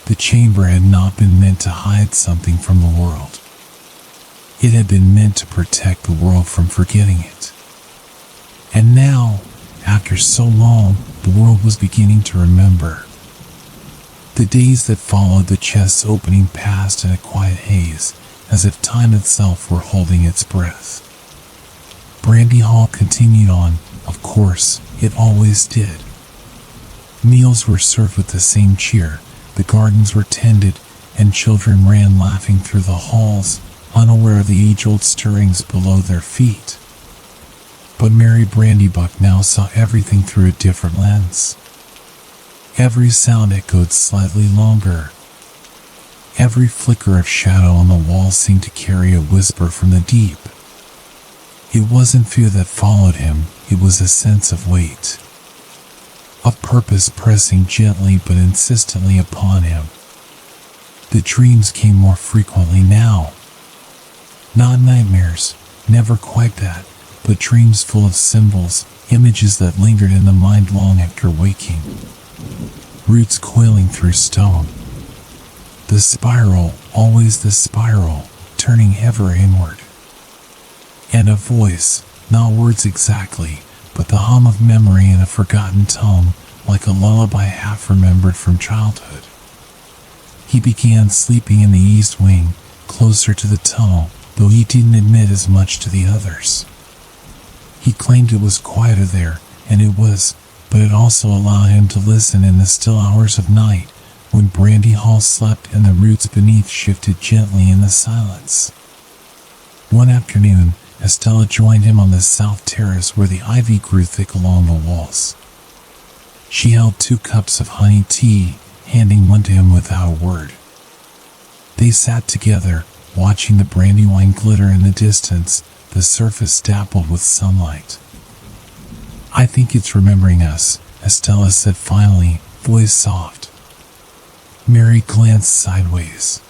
The chamber had not been meant to hide something from the world. It had been meant to protect the world from forgetting it. And now, after so long, the world was beginning to remember. The days that followed the chest's opening passed in a quiet haze, as if time itself were holding its breath. Brandy Hall continued on, of course, it always did. Meals were served with the same cheer, the gardens were tended, and children ran laughing through the halls, unaware of the age-old stirrings below their feet. But Mary Brandybuck now saw everything through a different lens. Every sound echoed slightly longer. Every flicker of shadow on the wall seemed to carry a whisper from the deep. It wasn't fear that followed him, it was a sense of weight. Of purpose pressing gently but insistently upon him. The dreams came more frequently now. Not nightmares, never quite that, but dreams full of symbols, images that lingered in the mind long after waking. Roots coiling through stone. The spiral, always the spiral, turning ever inward. And a voice, not words exactly, but the hum of memory in a forgotten tongue, like a lullaby half remembered from childhood. He began sleeping in the east wing, closer to the tunnel, though he didn't admit as much to the others. He claimed it was quieter there, but it also allowed him to listen in the still hours of night, when Brandy Hall slept and the roots beneath shifted gently in the silence. One afternoon, Estella joined him on the south terrace where the ivy grew thick along the walls. She held 2 cups of honey tea, handing one to him without a word. They sat together, watching the brandywine glitter in the distance, the surface dappled with sunlight. "I think it's remembering us," Estella said finally, voice soft. Mary glanced sideways.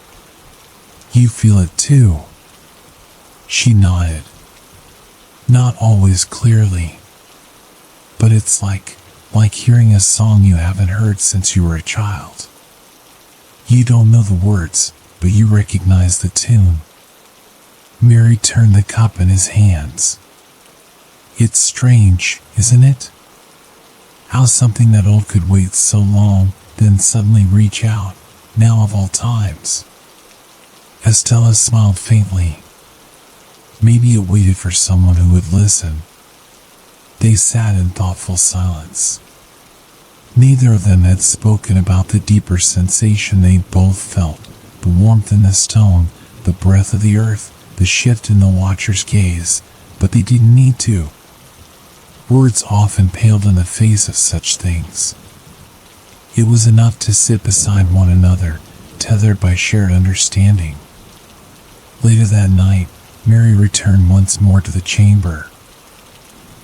"You feel it too?" She nodded. "Not always clearly. But it's like hearing a song you haven't heard since you were a child. You don't know the words, but you recognize the tune." Mary turned the cup in his hands. "It's strange, isn't it? How something that old could wait so long, then suddenly reach out, now of all times." Estella smiled faintly. Maybe it waited for someone who would listen. They sat in thoughtful silence. Neither of them had spoken about the deeper sensation they both felt, the warmth in the stone, the breath of the earth, the shift in the watcher's gaze, but they didn't need to. Words often paled in the face of such things. It was enough to sit beside one another, tethered by shared understanding. Later that night, Mary returned once more to the chamber.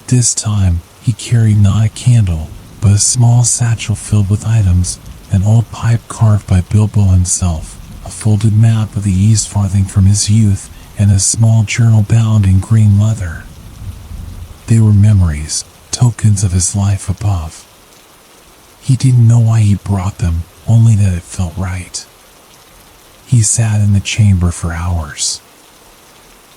This time, he carried not a candle, but a small satchel filled with items, an old pipe carved by Bilbo himself, a folded map of the East Farthing from his youth, and a small journal bound in green leather. They were memories, tokens of his life above. He didn't know why he brought them, only that it felt right. He sat in the chamber for hours.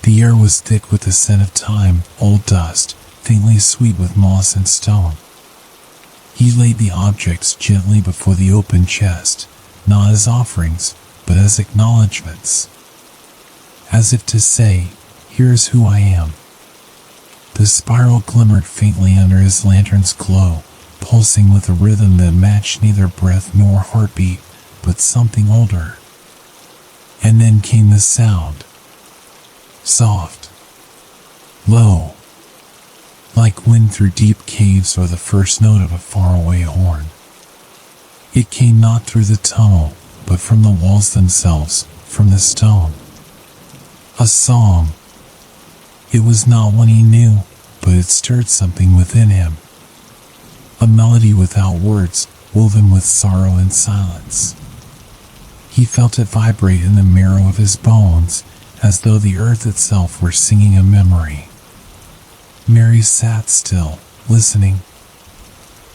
The air was thick with the scent of time, old dust, faintly sweet with moss and stone. He laid the objects gently before the open chest, not as offerings, but as acknowledgments. As if to say, "Here's who I am." The spiral glimmered faintly under his lantern's glow, pulsing with a rhythm that matched neither breath nor heartbeat, but something older. And then came the sound. Soft. Low. Like wind through deep caves or the first note of a faraway horn. It came not through the tunnel, but from the walls themselves, from the stone. A song. It was not one he knew, but it stirred something within him. A melody without words, woven with sorrow and silence. He felt it vibrate in the marrow of his bones, as though the earth itself were singing a memory. Mary sat still, listening.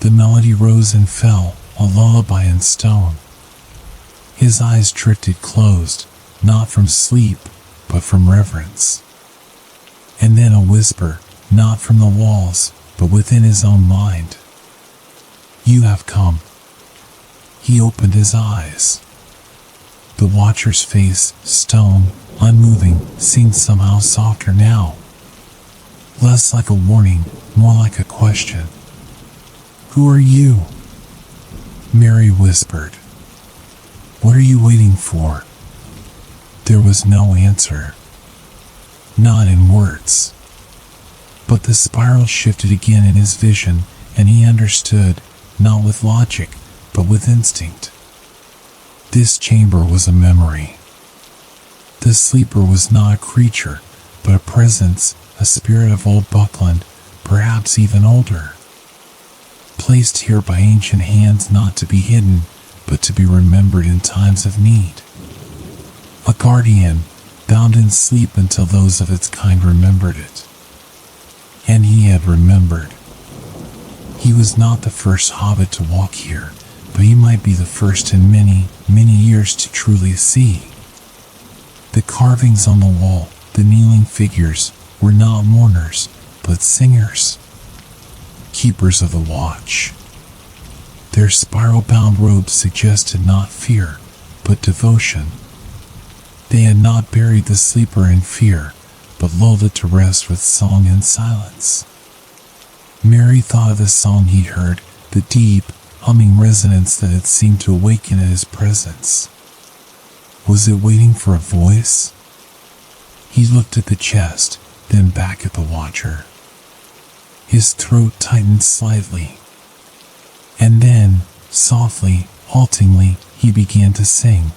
The melody rose and fell, a lullaby in stone. His eyes drifted closed, not from sleep, but from reverence. And then a whisper, not from the walls, but within his own mind. "You have come." He opened his eyes. The watcher's face, stone, unmoving, seemed somehow softer now. Less like a warning, more like a question. "Who are you?" Mary whispered. "What are you waiting for?" There was no answer. Not in words. But the spiral shifted again in his vision, and he understood, not with logic, but with instinct. This chamber was a memory. The sleeper was not a creature, but a presence, a spirit of old Buckland, perhaps even older. Placed here by ancient hands not to be hidden, but to be remembered in times of need. A guardian, bound in sleep until those of its kind remembered it. And he had remembered. He was not the first hobbit to walk here, but he might be the first in many, many years to truly see. The carvings on the wall, the kneeling figures, were not mourners, but singers. Keepers of the watch. Their spiral-bound robes suggested not fear, but devotion. They had not buried the sleeper in fear, but lulled it to rest with song and silence. Mary thought of the song he'd heard, the deep, humming resonance that had seemed to awaken at his presence. Was it waiting for a voice? He looked at the chest, then back at the watcher. His throat tightened slightly. And then, softly, haltingly, he began to sing.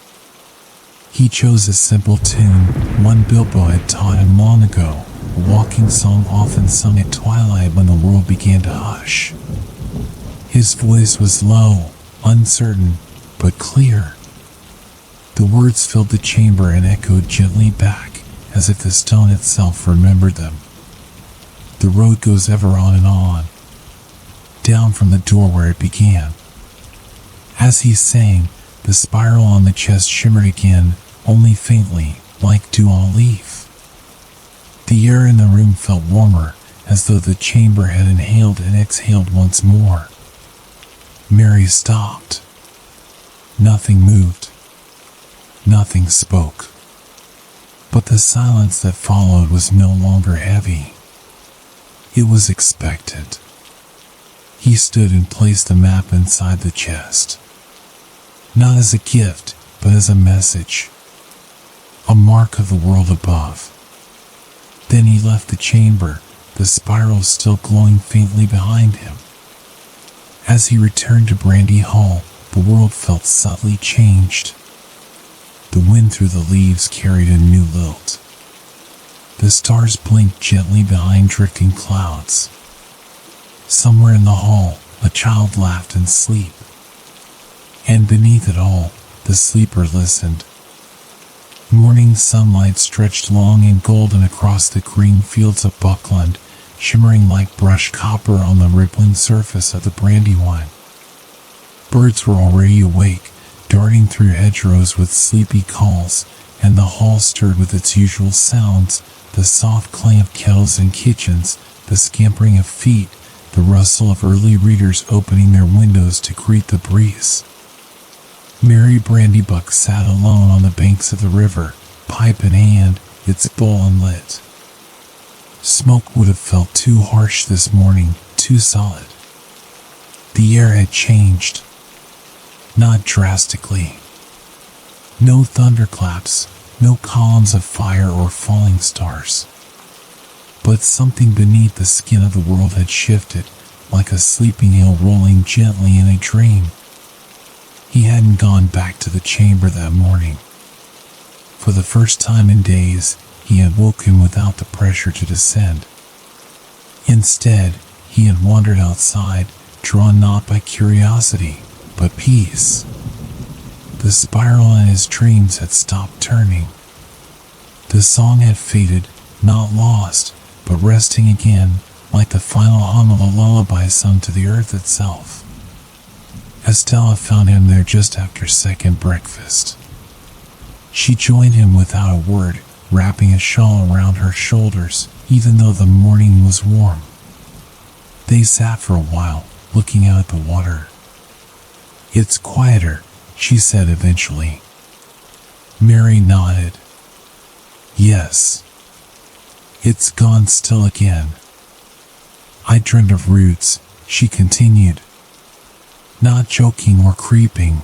He chose a simple tune, one Bilbo had taught him long ago, a walking song often sung at twilight when the world began to hush. His voice was low, uncertain, but clear. The words filled the chamber and echoed gently back, as if the stone itself remembered them. The road goes ever on and on, down from the door where it began. As he sang, the spiral on the chest shimmered again, only faintly, like dew on a leaf. The air in the room felt warmer, as though the chamber had inhaled and exhaled once more. Mary stopped. Nothing moved. Nothing spoke. But the silence that followed was no longer heavy. It was expected. He stood and placed the map inside the chest. Not as a gift, but as a message. A mark of the world above. Then he left the chamber, the spiral still glowing faintly behind him. As he returned to Brandy Hall, the world felt subtly changed. The wind through the leaves carried a new lilt. The stars blinked gently behind drifting clouds. Somewhere in the hall, a child laughed in sleep. And beneath it all, the sleeper listened. Morning sunlight stretched long and golden across the green fields of Buckland, shimmering like brushed copper on the rippling surface of the Brandywine. Birds were already awake, darting through hedgerows with sleepy calls, and the hall stirred with its usual sounds, the soft clang of kettles in kitchens, the scampering of feet, the rustle of early readers opening their windows to greet the breeze. Mary Brandybuck sat alone on the banks of the river, pipe in hand, its bowl unlit. Smoke would have felt too harsh this morning, too solid. The air had changed. Not drastically. No thunderclaps, no columns of fire or falling stars. But something beneath the skin of the world had shifted, like a sleeping eel rolling gently in a dream. He hadn't gone back to the chamber that morning. For the first time in days, he had woken without the pressure to descend. Instead, he had wandered outside, drawn not by curiosity, but peace. The spiral in his dreams had stopped turning. The song had faded, not lost, but resting again, like the final hum of a lullaby sung to the earth itself. Estella found him there just after second breakfast. She joined him without a word, wrapping a shawl around her shoulders, even though the morning was warm. They sat for a while, looking out at the water. "It's quieter," she said eventually. Mary nodded. "Yes. It's gone still again. I dreamt of roots," she continued. "Not joking or creeping.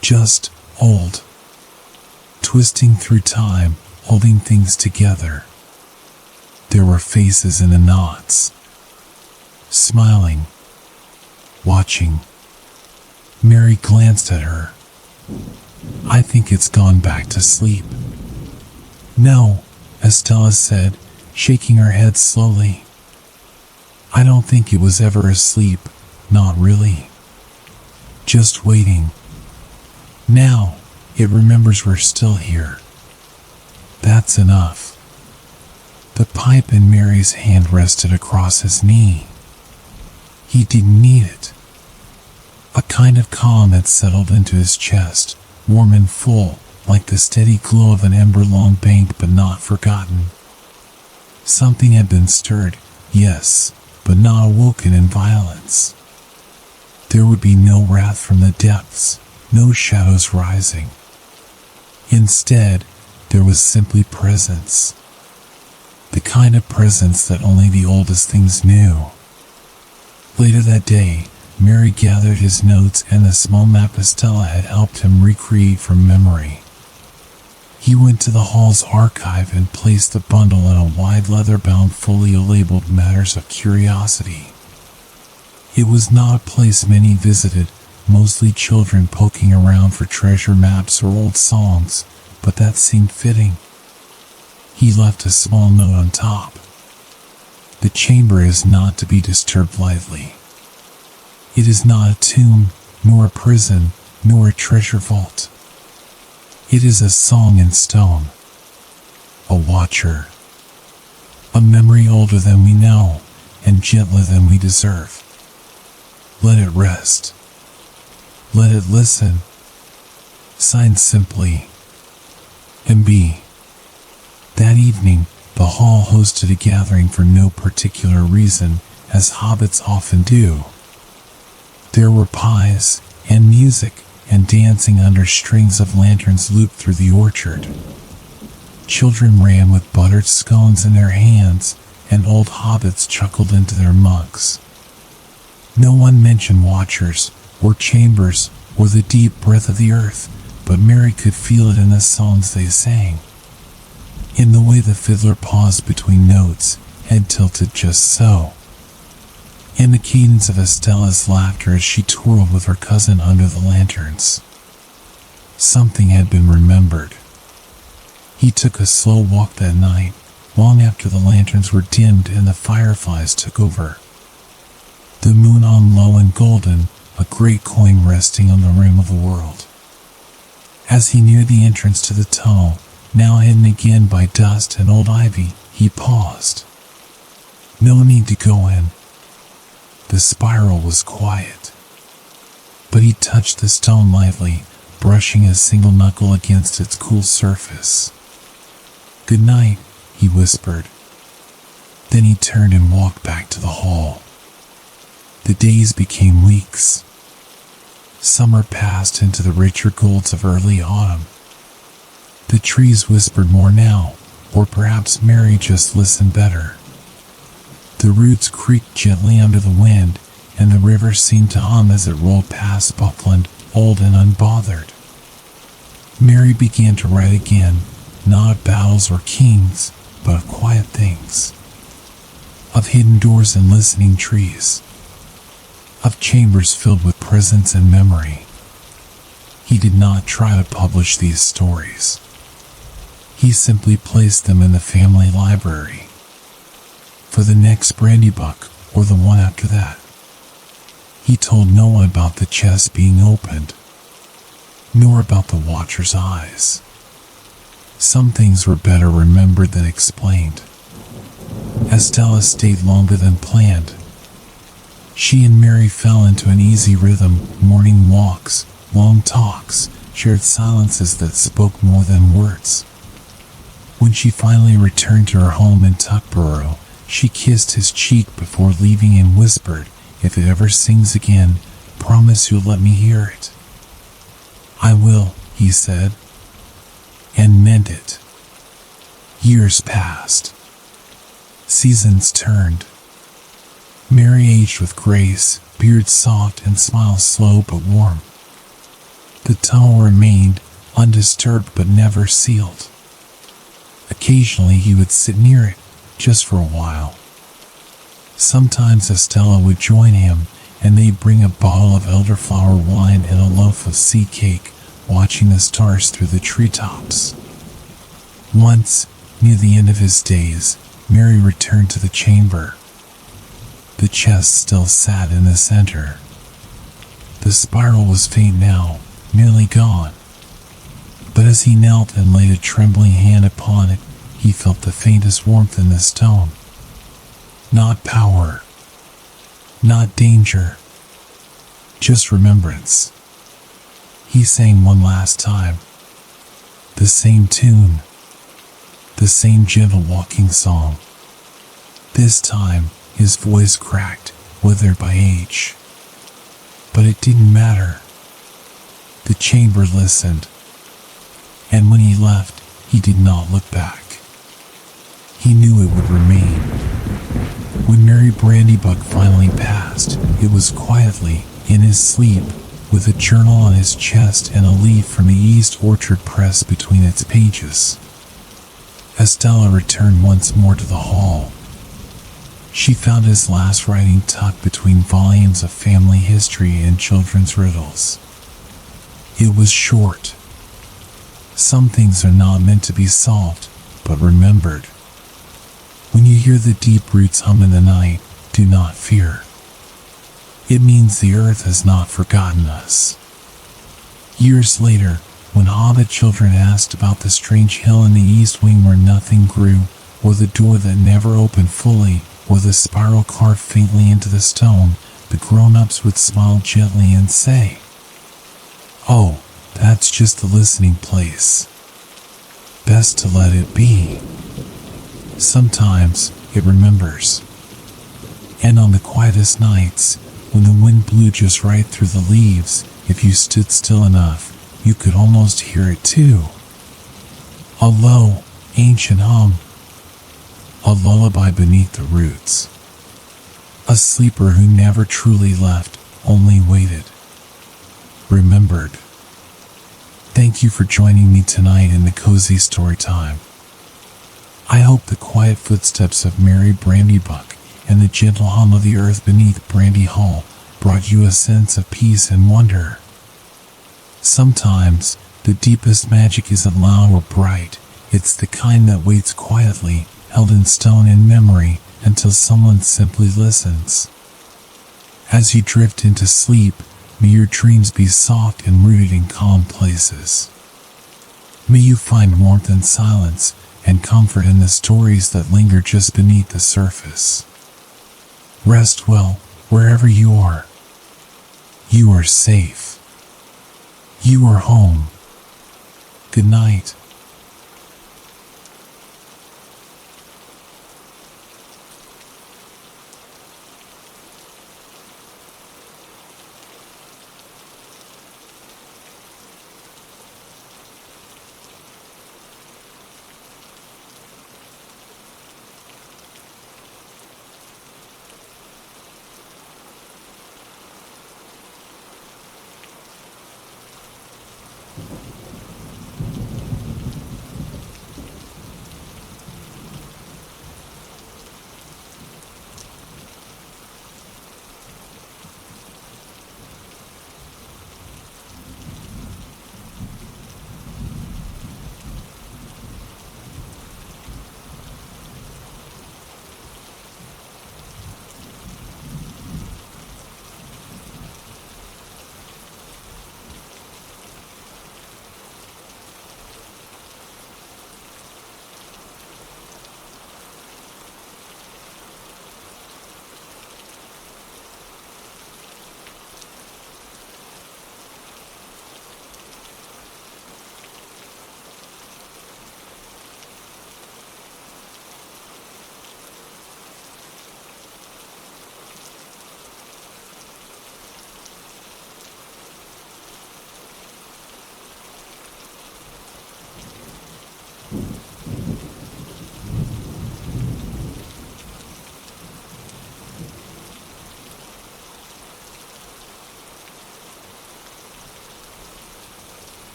Just old. Twisting through time, holding things together. There were faces in the knots. Smiling. Watching." Mary glanced at her. "I think it's gone back to sleep." "No," Estella said, shaking her head slowly. "I don't think it was ever asleep, not really. Just waiting. Now, it remembers we're still here. That's enough." The pipe in Mary's hand rested across his knee. He didn't need it. A kind of calm had settled into his chest, warm and full, like the steady glow of an ember-long bank but not forgotten. Something had been stirred, yes, but not awoken in violence. There would be no wrath from the depths, no shadows rising. Instead, there was simply presence. The kind of presence that only the oldest things knew. Later that day, Mary gathered his notes and the small map Estella had helped him recreate from memory. He went to the hall's archive and placed the bundle in a wide leather-bound folio labeled Matters of Curiosity. It was not a place many visited, mostly children poking around for treasure maps or old songs, but that seemed fitting. He left a small note on top. The chamber is not to be disturbed lightly. It is not a tomb, nor a prison, nor a treasure vault. It is a song in stone, a watcher, a memory older than we know and gentler than we deserve. Let it rest. Let it listen. Signed simply, MB. That evening, the hall hosted a gathering for no particular reason, as hobbits often do. There were pies, and music, and dancing under strings of lanterns looped through the orchard. Children ran with buttered scones in their hands, and old hobbits chuckled into their mugs. No one mentioned watchers, or chambers, or the deep breath of the earth, but Mary could feel it in the songs they sang. In the way the fiddler paused between notes, head tilted just so. In the cadence of Estella's laughter as she twirled with her cousin under the lanterns. Something had been remembered. He took a slow walk that night, long after the lanterns were dimmed and the fireflies took over. The moon on low and golden, a great coin resting on the rim of the world. As he neared the entrance to the tunnel, now hidden again by dust and old ivy, he paused. No need to go in. The spiral was quiet. But he touched the stone lightly, brushing a single knuckle against its cool surface. "Good night," he whispered. Then he turned and walked back to the hall. The days became weeks. Summer passed into the richer golds of early autumn. The trees whispered more now, or perhaps Mary just listened better. The roots creaked gently under the wind, and the river seemed to hum as it rolled past Buckland, old and unbothered. Mary began to write again, not of battles or kings, but of quiet things. Of hidden doors and listening trees. Of chambers filled with presence and memory. He did not try to publish these stories. He simply placed them in the family library. For the next brandy buck, or the one after that. He told no one about the chest being opened, nor about the watcher's eyes. Some things were better remembered than explained. Estella stayed longer than planned. She and Mary fell into an easy rhythm, morning walks, long talks, shared silences that spoke more than words. When she finally returned to her home in Tuckborough, she kissed his cheek before leaving and whispered, "If it ever sings again, promise you'll let me hear it." "I will," he said, and meant it. Years passed. Seasons turned. Mary aged with grace, beard soft and smile slow but warm. The tunnel remained, undisturbed but never sealed. Occasionally he would sit near it, just for a while. Sometimes Estella would join him, and they'd bring a bottle of elderflower wine and a loaf of seed cake, watching the stars through the treetops. Once, near the end of his days, Mary returned to the chamber. The chest still sat in the center. The spiral was faint now, nearly gone. But as he knelt and laid a trembling hand upon it, he felt the faintest warmth in the stone. Not power, not danger, just remembrance. He sang one last time. The same tune, the same gentle walking song. This time, his voice cracked, withered by age. But it didn't matter. The chamber listened. And when he left, he did not look back. He he knew it would remain. When Mary Brandybuck finally passed, it was quietly, in his sleep, with a journal on his chest and a leaf from the East Orchard Press between its pages. Estella returned once more to the hall. She found his last writing tucked between volumes of family history and children's riddles. It was short. Some things are not meant to be solved, but remembered. When you hear the deep roots hum in the night, do not fear. It means the earth has not forgotten us. Years later, when Hobbit children asked about the strange hill in the East Wing where nothing grew, or the door that never opened fully, or the spiral carved faintly into the stone, the grown-ups would smile gently and say, "Oh, that's just the listening place. Best to let it be. Sometimes it remembers." And on the quietest nights, when the wind blew just right through the leaves, if you stood still enough, you could almost hear it too. A low, ancient hum. A lullaby beneath the roots. A sleeper who never truly left, only waited. Remembered. Thank you for joining me tonight in the Cozy Storytime. I hope the quiet footsteps of Mary Brandybuck and the gentle hum of the earth beneath Brandy Hall brought you a sense of peace and wonder. Sometimes, the deepest magic isn't loud or bright. It's the kind that waits quietly, held in stone in memory, until someone simply listens. As you drift into sleep, may your dreams be soft and rooted in calm places. May you find warmth in silence and comfort in the stories that linger just beneath the surface. Rest well, wherever you are. You are safe. You are home. Good night.